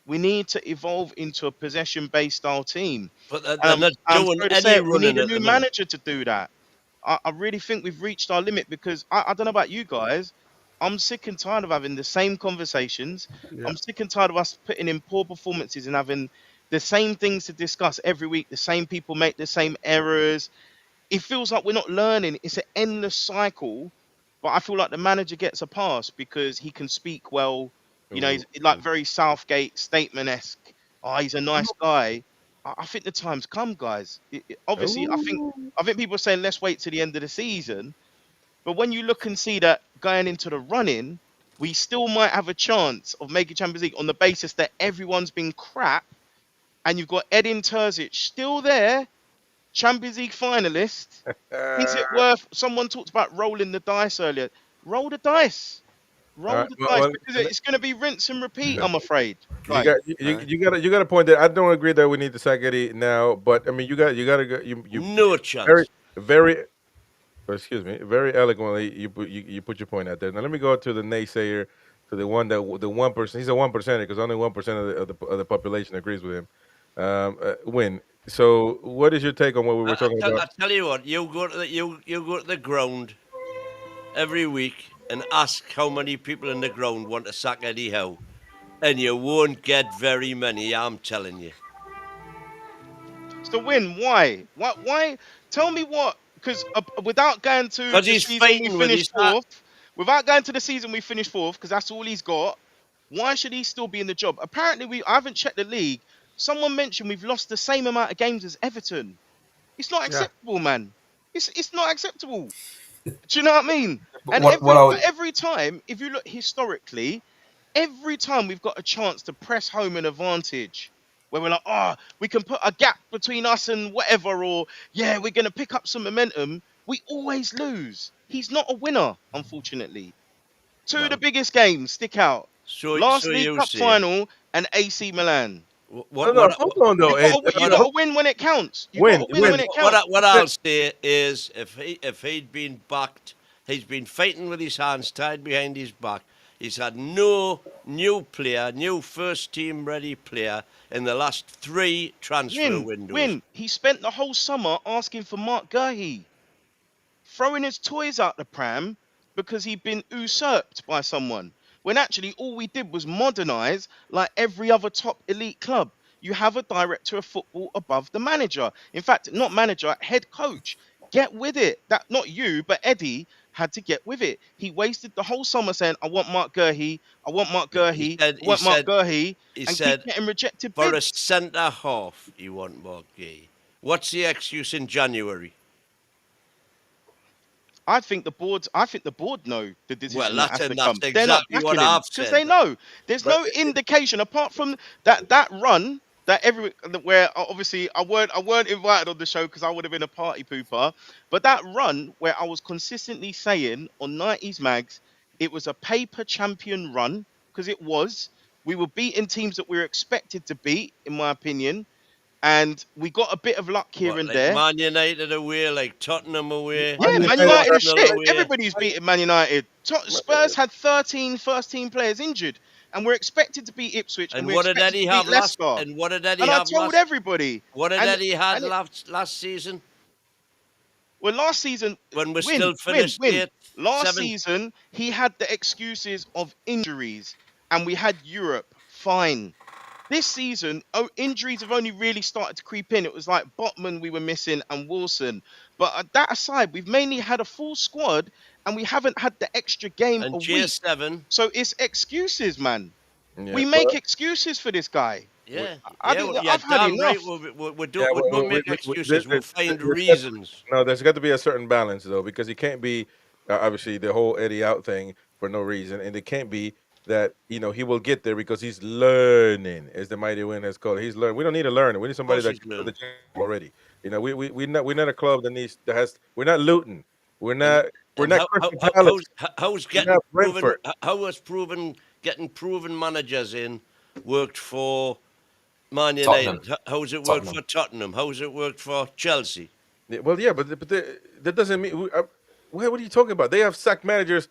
need to evolve into a possession-based style team. But they're not doing any running. We need a new manager to do that. I really think we've reached our limit, because I don't know about you guys, I'm sick and tired of having the same conversations. Yeah. I'm sick and tired of us putting in poor performances and having the same things to discuss every week. The same people make the same errors. It feels like we're not learning. It's an endless cycle. But I feel like the manager gets a pass because he can speak well. You know, he's like very Southgate statement-esque. Oh, he's a nice guy. I think the time's come, guys. Obviously, I think people are saying let's wait to the end of the season. But when you look and see that going into the run-in, we still might have a chance of making Champions League on the basis that everyone's been crap, and you've got Edin Terzic still there, Champions League finalist. Is it worth? Someone talked about rolling the dice earlier. Roll the dice. Roll the dice because it's going to be rinse and repeat. I'm afraid. You got a point there. I don't agree that we need to sack Eddie now, but I mean, you got to go. You no chance. Very eloquently, you put your point out there. Now let me go to the naysayer, to the 1%. He's a 1%er because only 1% of the population agrees with him. Win. So, what is your take on what we were talking about? I tell you what, you go to the ground every week and ask how many people in the ground want to sack Eddie Howe, and you won't get very many. I'm telling you. It's the win. Why? Why? Tell me what. Because without going to the season we finished fourth, without going to the season we finished fourth, because that's all he's got. Why should he still be in the job? Apparently, I haven't checked the league. Someone mentioned we've lost the same amount of games as Everton. It's not acceptable, man. It's not acceptable. Do you know what I mean? And every time, if you look historically, every time we've got a chance to press home an advantage, where we're like, we can put a gap between us and whatever, or we're going to pick up some momentum, we always lose. He's not a winner, unfortunately. Two of the biggest games stick out. Last League Cup final and AC Milan. Hold on, though. You got to win when it counts. When it counts. What I'll say is, if he'd been backed, he's been fighting with his hands tied behind his back. He's had no new first team ready player in the last 3 transfer windows. He spent the whole summer asking for Mark Gurhey, throwing his toys out the pram because he'd been usurped by someone. When actually all we did was modernise like every other top elite club. You have a director of football above the manager. In fact, not manager, head coach. Get with it. That not you, but Eddie had to get with it. He wasted the whole summer saying, I want Mark Gurhey, I want Mark Gurhey, I want Mark Gurhey. He and said, keep getting rejected for bids. a centre half, you want Mark Gurhey. What's the excuse in January? I think the board know the decision. Well, that's exactly what I've said. Because they know. There's no indication apart from that run where obviously I weren't invited on the show because I would have been a party pooper. But that run where I was consistently saying on 90s Mags, it was a paper champion run because it was. We were beating teams that we were expected to beat, in my opinion. And we got a bit of luck here and there. Man United away, like Tottenham away. Yeah, Man United is shit. Everybody's beating Man United. Spurs had 13 first-team players injured, and we're expected to beat Ipswich. And what did Eddie have last? And what did Eddie have last? And I told everybody. What did Eddie have last season? Well, last season, when we're still finished, last season he had the excuses of injuries, and we had Europe. Fine. This season, injuries have only really started to creep in. It was like Botman we were missing and Wilson. But that aside, we've mainly had a full squad and we haven't had the extra game a week. So it's excuses, man. Yeah, we make excuses for this guy. Yeah. I've had enough. We don't make excuses. We'll find reasons. No, there's got to be a certain balance, though, because he can't be, obviously, the whole Eddie out thing for no reason. And it can't be that, he will get there because he's learning, as the mighty wind has called it. He's learning. We don't need a learner. We need somebody that's already. We're not a club we're not Luton. We're not How's getting proven managers in worked for Man United? How's it worked for Tottenham? How's it worked for Chelsea? Yeah, well, yeah, but that doesn't mean. What are you talking about? They have sacked managers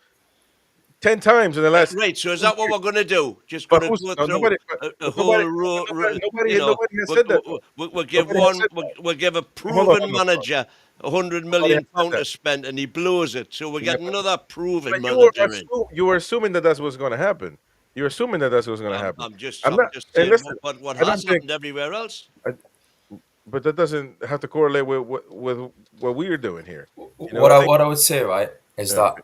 10 times in the last. Right, so is that what we're going to do? Just going to go through a whole row? Nobody has said that. We'll give a proven manager £100 million to spend, and he blows it. So we get another proven But manager in. you were assuming that that's what's going to happen. You're assuming that that's what's going to happen. I'm just not, saying listen, what I don't has happened everywhere else. But that doesn't have to correlate with what we're doing here. You know what I would say, right, is that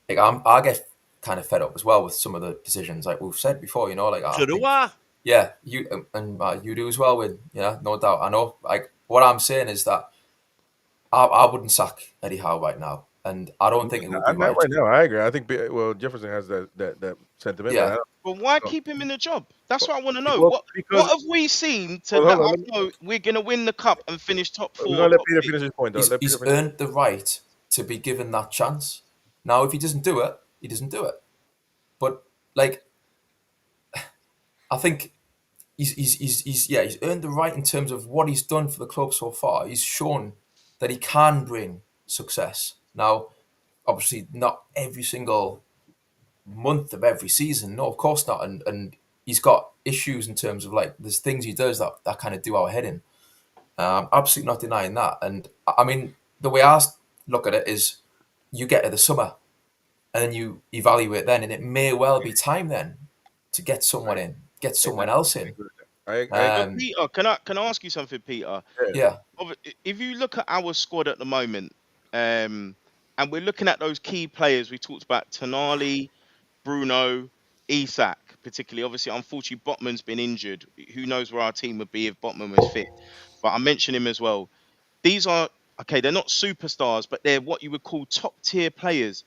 like I get kind of fed up as well with some of the decisions, like we've said before. You know, like So do I. Yeah, you and you do as well. With no doubt. I know. Like what I'm saying is that I wouldn't sack Eddie Howe right now, and I don't think it would be right now. I agree. I think Jefferson has that sentiment. Yeah. But why keep him in the job? That's what I want to know. Well, what have we seen to let us know we're going to win the cup and finish top 4? No, let Peter finish his point. Though. He's earned the right to be given that chance. Now, if he doesn't do it, he doesn't do it. But like, I think he's earned the right in terms of what he's done for the club so far. He's shown that he can bring success. Now, obviously, not every single month of every season. No, of course not. And he's got issues in terms of like there's things he does that kind of do our head in. Absolutely not denying that. And I mean, the way I look at it is you get to the summer and then you evaluate then, and it may well be time then to get someone in, get someone else in. Peter, can I ask you something, Peter? Yeah. If you look at our squad at the moment, and we're looking at those key players we talked about, Tonali, Bruno, Isak, particularly. Obviously, unfortunately, Botman's been injured. Who knows where our team would be if Botman was fit? But I mentioned him as well. These are, okay, they're not superstars, but they're what you would call top-tier players.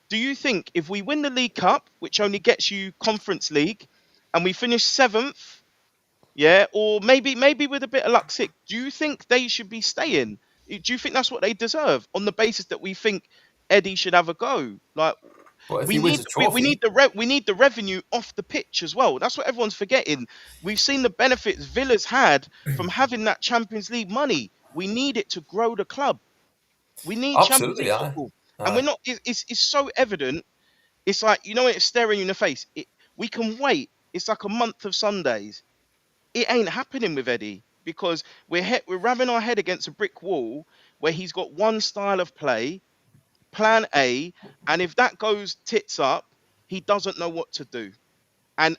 Do you think if we win the League Cup, which only gets you Conference League, and we finish 7th, or maybe with a bit of luck 6th, do you think they should be staying? Do you think that's what they deserve on the basis that we think Eddie should have a go? Like, we need the revenue off the pitch as well. That's what everyone's forgetting. We've seen the benefits Villa's had from having that Champions League money. We need it to grow the club. We need Champions League football. And we're not. It's so evident. It's like, you know, it's staring you in the face. We can wait. It's like a month of Sundays. It ain't happening with Eddie because we're ramming our head against a brick wall where he's got one style of play, plan A, and if that goes tits up, he doesn't know what to do. And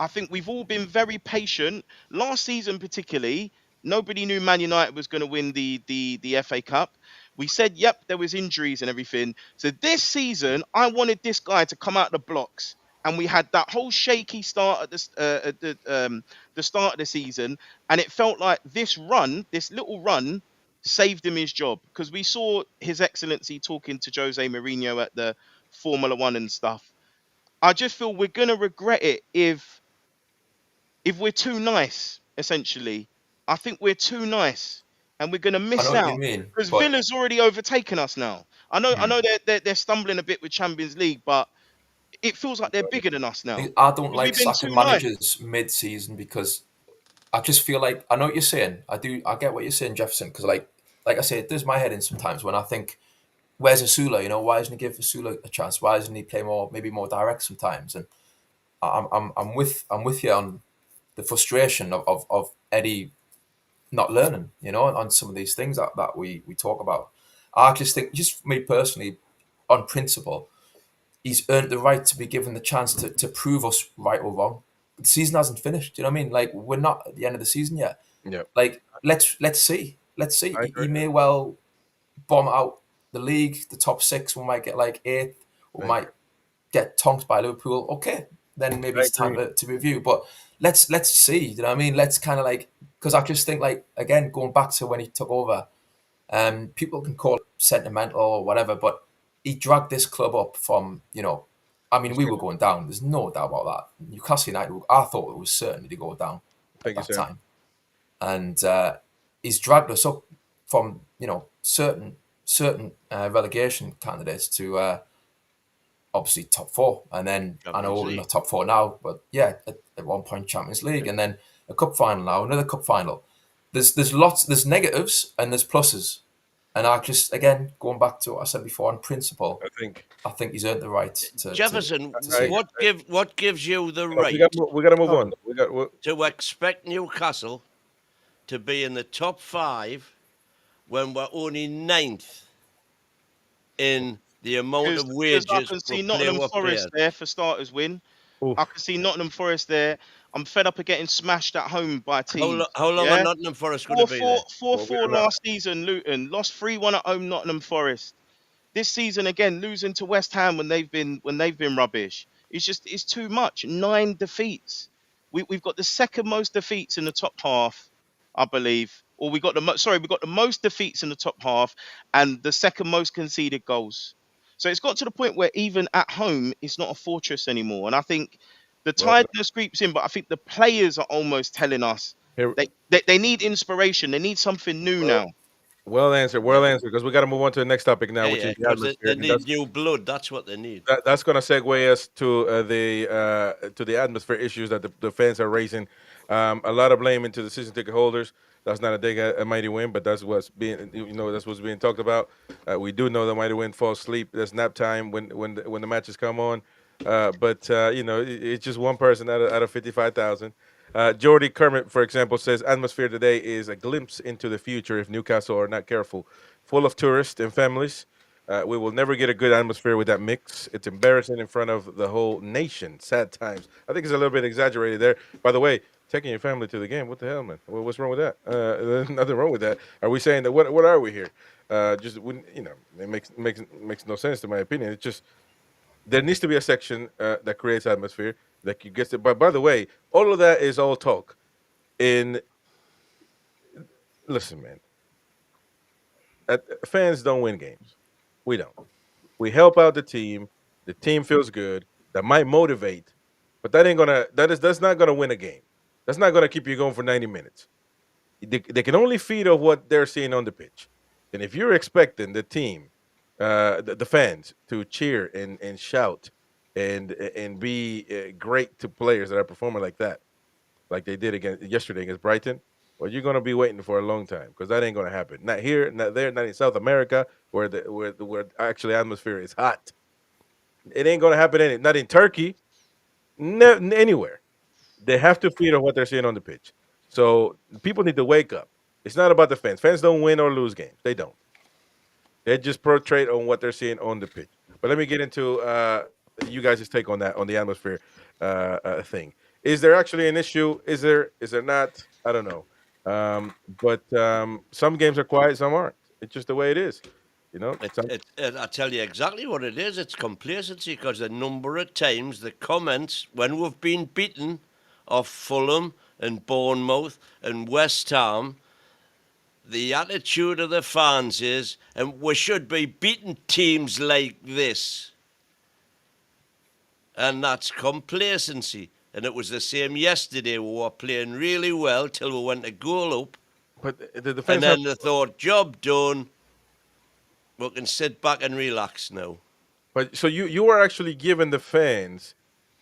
I think we've all been very patient. Last season particularly, nobody knew Man United was going to win the FA Cup. We said, yep, there was injuries and everything. So this season, I wanted this guy to come out the blocks. And we had that whole shaky start at the start of the season. And it felt like this little run, saved him his job. Because we saw His Excellency talking to Jose Mourinho at the Formula 1 and stuff. I just feel we're going to regret it if we're too nice, essentially. I think we're too nice. And we're going to miss out because Villa's already overtaken us now. I know they're stumbling a bit with Champions League, but it feels like they're bigger than us now. I don't like sacking managers mid-season because I just feel like I know what you're saying. I get what you're saying, Jefferson. Because like I say, it does my head in sometimes when I think, where's Asula? You know, why doesn't he give Asula a chance? Why doesn't he play maybe more direct sometimes? And I'm with you on the frustration of Eddie not learning, you know, on some of these things that we talk about. I just think, just me personally, on principle, he's earned the right to be given the chance to prove us right or wrong. The season hasn't finished. You know what I mean? Like, we're not at the end of the season yet. Yeah. Like, let's see. He may well bomb out the league, the top 6. We might get like 8th. We might get tonked by Liverpool. Okay, then maybe it's time to review. But let's see. You know what I mean? Let's kind of like, because I just think, like, again, going back to when he took over, people can call it sentimental or whatever, but he dragged this club up from, you know, I mean, we were going down. There's no doubt about that. Newcastle United, I thought it was certain to go down at that time. And he's dragged us up from, you know, certain relegation candidates to obviously top 4. And then I know we're not top 4 now, but yeah, at one point Champions League, and then a cup final now, another cup final. There's negatives and there's pluses. And I just, again, going back to what I said before, on principle, I think he's earned the right to... Jefferson, what gives you the right... We got to move on. To expect Newcastle to be in the top 5 when we're only 9th in the amount of Because I wages can we see play Nottingham with Forest players. there for starters win. Oof. I can see Nottingham Forest there. I'm fed up of getting smashed at home by teams. How long are Yeah, Nottingham Forest going to be there? 4-4 Well, we're not. last season. Luton lost 3-1 at home. Nottingham Forest. This season again, losing to West Ham when they've been rubbish. It's too much. 9 defeats. We've got the second most defeats in the top half, I believe. Or we got the most defeats in the top half and the second most conceded goals. So it's got to the point where even at home, it's not a fortress anymore. And I think the Well, tiredness creeps in, but I think the players are almost telling us here, they need inspiration. They need something new well, now. well answered. Well answered. Because we got to move on to the next topic now, Yeah, which yeah, is the because atmosphere. they And need new blood. That's what they need. that's going to segue us to the atmosphere issues that the fans are raising. A lot of blame into the season ticket holders. That's not a dig at a mighty win, but that's what's being that's what's being talked about. We do know the mighty win falls asleep. There's nap time when the matches come on. But it's just one person out of 55,000. Jordy Kermit, for example, says atmosphere today is a glimpse into the future if Newcastle are not careful. Full of tourists and families. We will never get a good atmosphere with that mix. It's embarrassing in front of the whole nation. Sad times. I think it's a little bit exaggerated there. By the way, taking your family to the game, what the hell, man? What's wrong with that? There's nothing wrong with that. Are we saying that? What are we here? Just wouldn't it makes no sense to my opinion. It's just there needs to be a section that creates atmosphere that you get. But by the way, all of that is all talk. Listen, man. Fans don't win games. We don't. We help out the team. The team feels good. That might motivate, but that's not gonna win a game. That's not gonna keep you going for 90 minutes. They can only feed off what they're seeing on the pitch. And if you're expecting the team, the fans to cheer and shout and be great to players that are performing like that, like they did yesterday against Brighton, well, you're gonna be waiting for a long time because that ain't gonna happen. Not here, not there, not in South America, where actually atmosphere is hot. It ain't gonna happen not in Turkey, anywhere. They have to feed on what they're seeing on the pitch. So people need to wake up. It's not about the fans. Fans don't win or lose games. They don't. They just portray on what they're seeing on the pitch. But let me get into you guys' take on that, on the atmosphere thing. Is there actually an issue? Is there not? I don't know. But some games are quiet, some aren't. It's just the way it is. I tell you exactly what it is. It's complacency because the number of times the comments when we've been beaten of Fulham and Bournemouth and West Ham, the attitude of the fans is, and we should be beating teams like this. And that's complacency. And it was the same yesterday. We were playing really well till we went a goal up. But the defense and then they thought, job done. We can sit back and relax now. But so you are actually giving the fans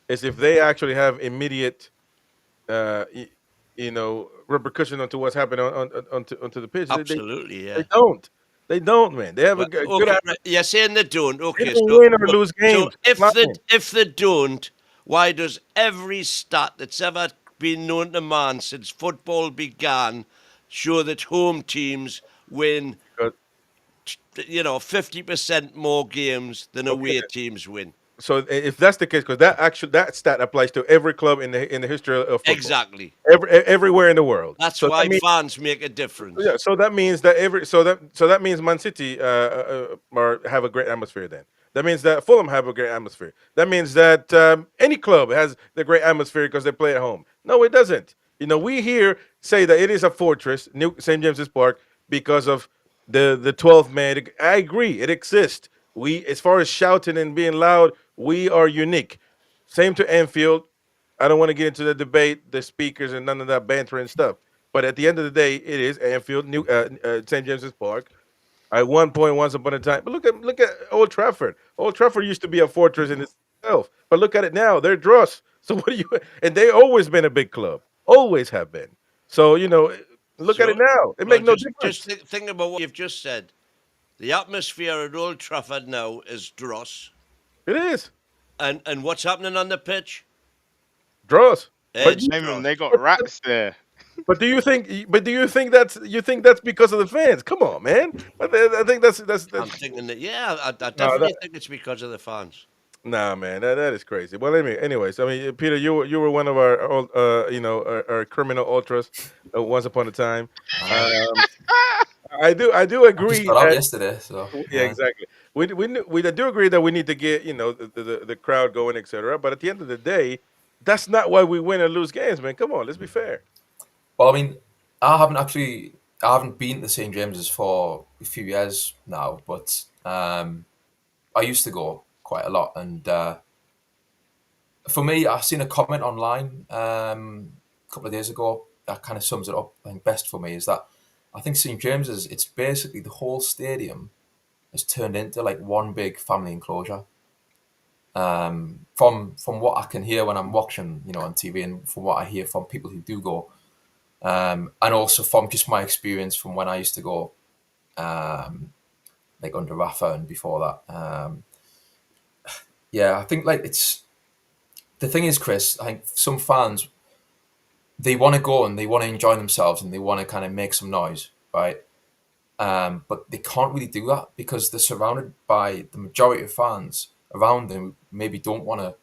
as if they actually have immediate, repercussion onto what's happening onto the pitch. Absolutely, yeah. They don't. They don't, man. They have a good. Right. You're saying they don't. Okay, they don't win or lose games. So if they don't, why does every stat that's ever been known to man since football began show that home teams win? 50% more games than away teams win. So if that's the case, because that stat applies to every club in the history of football. Exactly. Everywhere in the world. That's why fans make a difference. Yeah. So that means that that means Man City have a great atmosphere. Then that means that Fulham have a great atmosphere. That means that any club has the great atmosphere because they play at home. No, it doesn't. We here say that it is a fortress, St. James's Park, because of the 12th man. I agree, it exists. We, as far as shouting and being loud, we are unique. Same to Anfield. I don't want to get into the debate, the speakers, and none of that banter and stuff. But at the end of the day, it is Anfield, St. James's Park. At one point, once upon a time. But look at Old Trafford. Old Trafford used to be a fortress in itself. But look at it now. They're dross. So what do you? And they always been a big club. Always have been. So look at it now. It makes no difference. Just think about what you've just said. The atmosphere at Old Trafford now is dross. It is. And what's happening on the pitch? Dross. They got rats there. But do you think? But do you think that's because of the fans? Come on, man. I think that's. I'm thinking that, yeah, I No, definitely think it's because of the fans. nah, man, that is crazy. Well, anyways, I mean, Peter, you were one of our, our criminal ultras once upon a time. Um, I do I just agree got out that yesterday, so yeah, exactly. We do agree that we need to get the crowd going, etc. But at the end of the day, that's not why we win and lose games, man. Come on, let's be fair. Well, I mean, I haven't been to St James's for a few years now, but I used to go quite a lot. And for me, I seen a comment online a couple of days ago that kind of sums it up. I think best for me is that I think St James's, it's basically the whole stadium has turned into like one big family enclosure. From what I can hear when I'm watching, on TV, and from what I hear from people who do go. And also from just my experience from when I used to go, like under Rafa and before that. Yeah, I think like the thing is, Chris, I think some fans, they want to go and they want to enjoy themselves and they want to kind of make some noise, right? But they can't really do that because they're surrounded by the majority of fans around them. Maybe don't want to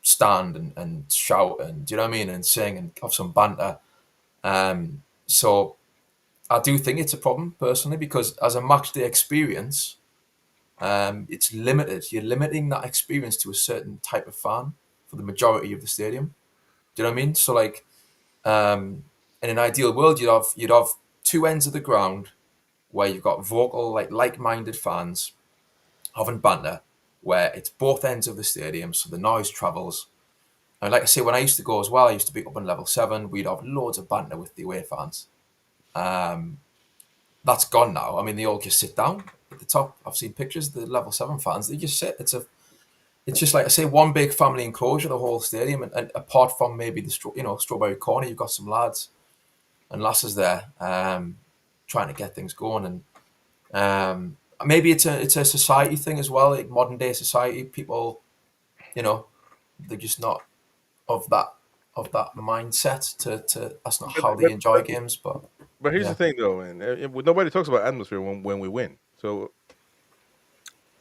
stand and shout and, do you know what I mean, and sing and have some banter. So I do think it's a problem personally because as a match day experience, it's limited. You're limiting that experience to a certain type of fan for the majority of the stadium. Do you know what I mean? So like, in an ideal world, you'd have two ends of the ground where you've got vocal, like-minded fans having banter, where it's both ends of the stadium, so the noise travels. And like I say, when I used to go as well, I used to be up on level 7. We'd have loads of banter with the away fans. That's gone now. I mean, they all just sit down at the top. I've seen pictures of the level 7 fans. They just sit. It's just like I say, one big family enclosure, the whole stadium. And apart from maybe the Strawberry Corner, you've got some lads and lasses there trying to get things going. And maybe it's a society thing as well, like modern day society. People, they're just not of that mindset to that's not how they enjoy games. But here's the thing, though, man. Nobody talks about atmosphere when we win. So,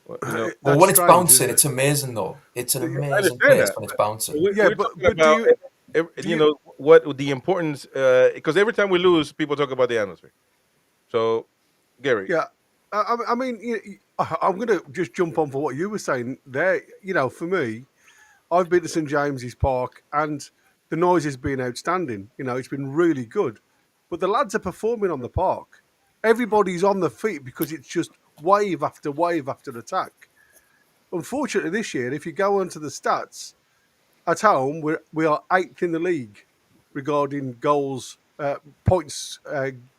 well, when it's bouncing, it's amazing, though. It's an amazing place when it's bouncing. We're talking about, what the importance, because every time we lose, people talk about the atmosphere. So, Gary. Yeah. I mean, I'm going to just jump on for what you were saying there. For me, I've been to St James's Park and the noise has been outstanding. It's been really good. But the lads are performing on the park. Everybody's on the feet because it's just wave after wave after attack. Unfortunately, this year, if you go onto the stats, at home, we are 8th in the league regarding goals, points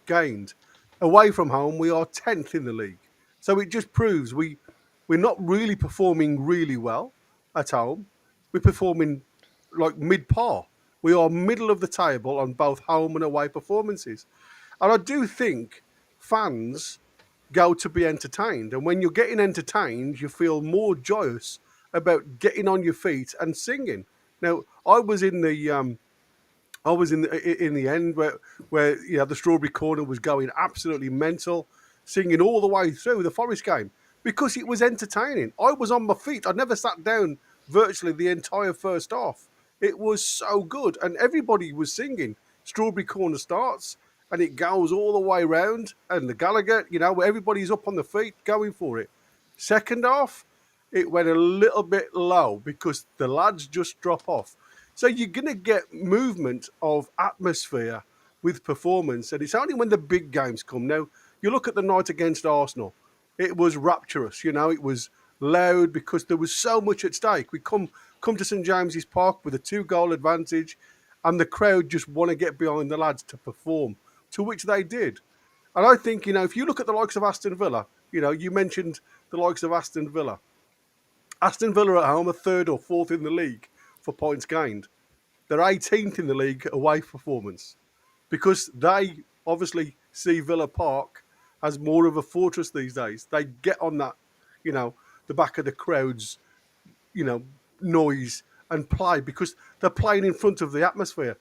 gained. Away from home, we are 10th in the league. So it just proves we're not really performing really well at home. We're performing like mid-par. We are middle of the table on both home and away performances. And I do think fans go to be entertained. And when you're getting entertained, you feel more joyous about getting on your feet and singing. Now, I was in the end where the Strawberry Corner was going absolutely mental, singing all the way through the Forest game because it was entertaining. I was on my feet. I never sat down virtually the entire first half. It was so good, and everybody was singing. Strawberry Corner starts, and it goes all the way round, and the Gallagher, where everybody's up on the feet going for it. Second half, it went a little bit low because the lads just drop off. So you're going to get movement of atmosphere with performance, and it's only when the big games come. Now, you look at the night against Arsenal, it was rapturous, it was loud because there was so much at stake. We come to St James's Park with a 2-goal advantage, and the crowd just want to get behind the lads to perform, to which they did. And I think, if you look at the likes of Aston Villa, you mentioned the likes of Aston Villa. Aston Villa at home are 3rd or 4th in the league for points gained. They're 18th in the league away performance because they obviously see Villa Park as more of a fortress these days. They get on that, the back of the crowd's, noise and play because they're playing in front of the atmosphere.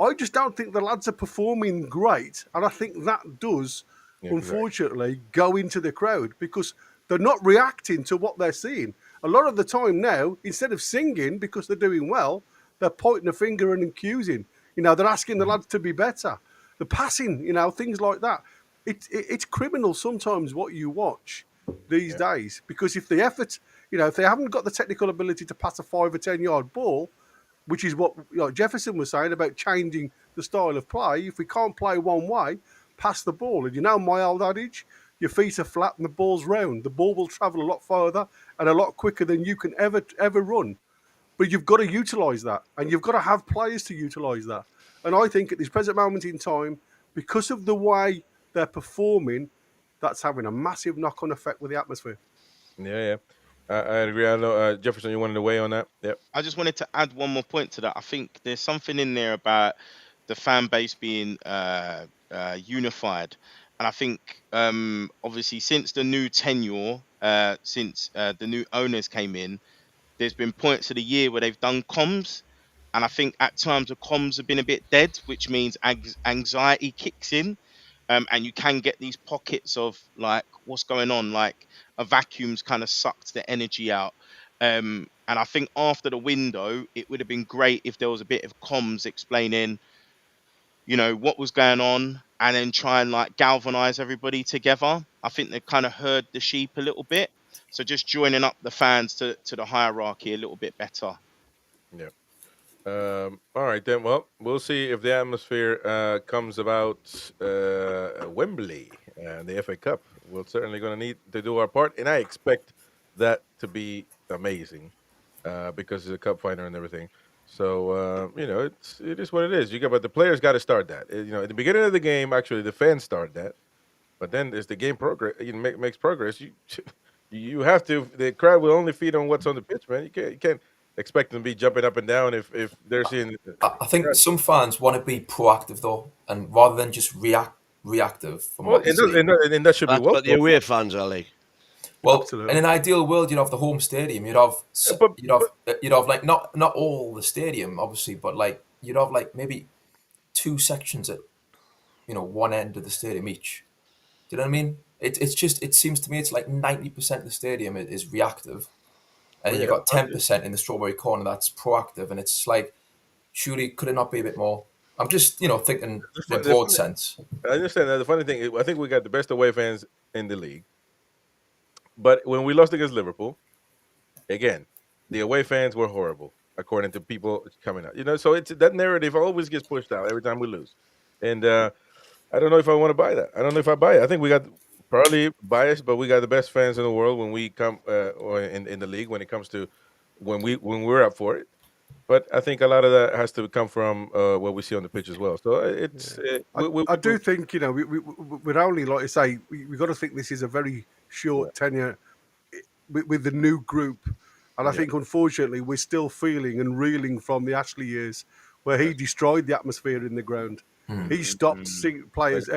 I just don't think the lads are performing great, and I think that does, unfortunately, go into the crowd because they're not reacting to what they're seeing. A lot of the time now, instead of singing because they're doing well, they're pointing a finger and accusing. They're asking the lads to be better. The passing, things like that. It's criminal sometimes what you watch these days because if the effort, if they haven't got the technical ability to pass a 5 or 10-yard ball, which is what Jefferson was saying about changing the style of play. If we can't play one way, pass the ball. And my old adage, your feet are flat and the ball's round. The ball will travel a lot further and a lot quicker than you can ever run. But you've got to utilise that, and you've got to have players to utilise that. And I think at this present moment in time, because of the way they're performing, that's having a massive knock-on effect with the atmosphere. Yeah. I agree. I know, Jefferson, you wanted to weigh on that? Yep. I just wanted to add one more point to that. I think there's something in there about the fan base being unified. And I think, obviously, since the new tenure, since the new owners came in, there's been points of the year where they've done comms. And I think at times the comms have been a bit dead, which means anxiety kicks in. And you can get these pockets of like what's going on, like a vacuum's kind of sucked the energy out. And I think after the window, it would have been great if there was a bit of comms explaining, what was going on and then try and like galvanize everybody together. I think they kind of heard the sheep a little bit. So just joining up the fans to the hierarchy a little bit better. Yeah. All right, then. Well, we'll see if the atmosphere comes about Wembley and the FA Cup. We're certainly going to need to do our part, and I expect that to be amazing because it's a cup final and everything. So it is what it is. But the players got to start that. At the beginning of the game, actually, the fans start that, but then as the game progress, makes progress. You have to. The crowd will only feed on what's on the pitch, man. You can't expect them to be jumping up and down if they're seeing. I think some fans want to be proactive though, and rather than just reactive. From Well, what they see. and that should be That's what the away fans are like. Well, Absolutely. in an ideal world, you'd have the home stadium. You'd have like not all the stadium, obviously, but like you'd have like maybe 2 sections at one end of the stadium each. Do you know what I mean? It seems to me it's like 90% of the stadium is reactive. And then you've got 10% in the strawberry corner that's proactive, and it's like, surely could it not be a bit more? I'm just, thinking in a broad sense. I understand that. The funny thing is, I think we got the best away fans in the league. But when we lost against Liverpool, again, the away fans were horrible, according to people coming out. So it's that narrative always gets pushed out every time we lose. And I don't know if I want to buy that. I don't know if I buy it. I think we got probably biased, but we got the best fans in the world when we come or in the league when it comes to when we're up for it. But I think a lot of that has to come from what we see on the pitch as well. So it's. I do think we're only, like I say, we got to think this is a very short tenure with the new group, and I think unfortunately we're still feeling and reeling from the Ashley years where he destroyed the atmosphere in the ground. He stopped players.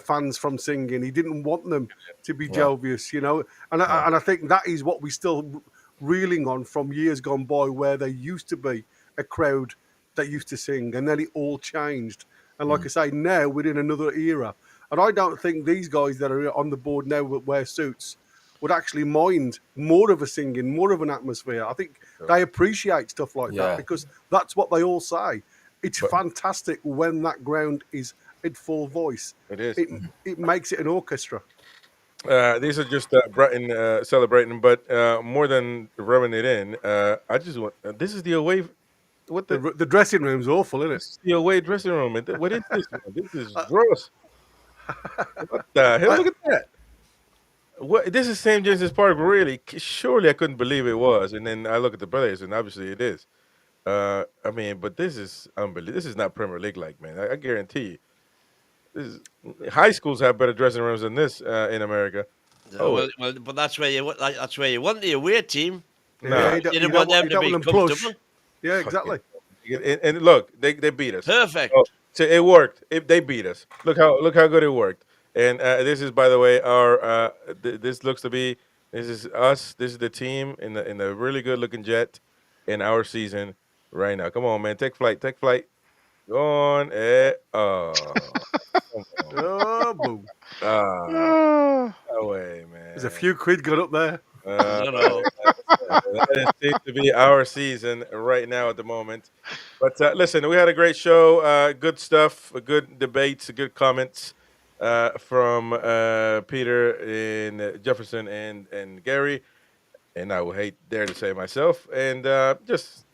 Fans from singing. He didn't want them to be jovious, and I think that is what we still reeling on from years gone by, where there used to be a crowd that used to sing, and then it all changed. And like I say, now we're in another era, and I don't think these guys that are on the board now that wear suits would actually mind more of a singing, more of an atmosphere. I think they appreciate stuff like that because that's what they all say. It's fantastic when that ground is in full voice. It is. It makes it an orchestra. These are just Brighton celebrating, but more than rubbing it in, I just want. This is the away. What the dressing room's awful, isn't it? This is the away dressing room. What is this? This is gross. What the hell? Look at that. What? This is St. James's Park. Really? Surely I couldn't believe it was. And then I look at the players, and obviously it is. But this is unbelievable. This is not Premier League like, man. I guarantee you. High schools have better dressing rooms than this in America. Well, but that's where you want the away team. No. You don't want them to be comfortable. Yeah, exactly. And look, they beat us. Perfect. So it worked. They beat us. Look how good it worked. And this is, by the way, our. This looks to be. This is us. This is the team in the really good looking jet in our season right now. Come on, man, take flight. Go on. Come on. Oh, boom. No way, man. There's a few quid got up there. That seems to be our season right now at the moment. But listen, we had a great show. Good stuff, good debates, good comments from Peter and Jefferson and Gary. And I would dare to say myself. And just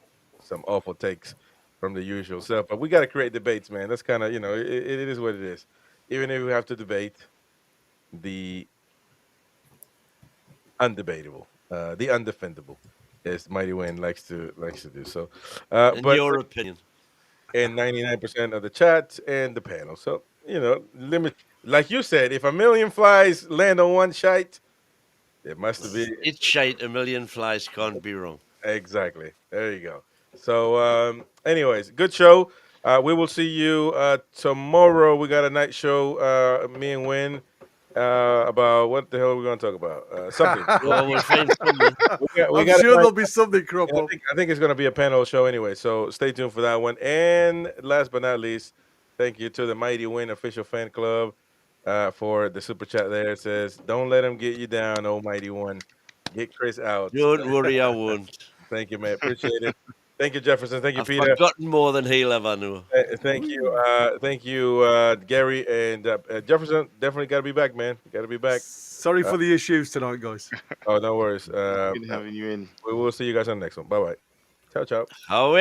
some awful takes from the usual stuff. But we got to create debates, man. That's kind of, it is what it is. Even if we have to debate the undebatable, the undefendable, as Mighty Win likes to do. So, in your opinion, and 99% of the chat and the panel. So limit, like you said, if a million flies land on one shite, it must be it's shite. A million flies can't be wrong. Exactly. There you go. So, anyways, good show. We will see you tomorrow. We got a night show. Me and Win. About what the hell are we going to talk about? Something. Well, we'll find something. I'm sure there'll be something crop up. I think it's going to be a panel show anyway, so stay tuned for that one. And last but not least, thank you to the Mighty Win official fan club for the super chat there. It says, don't let him get you down, oh Mighty One. Get Chris out. Don't worry, I won't. Thank you, man. Appreciate it. Thank you, Jefferson. Thank you, I've Peter. forgotten more than he'll ever know. Thank you, Gary and Jefferson. Definitely got to be back, man. Got to be back. Sorry for the issues tonight, guys. Oh, no worries. Good having you in. We will see you guys on the next one. Bye bye. Ciao, ciao. However.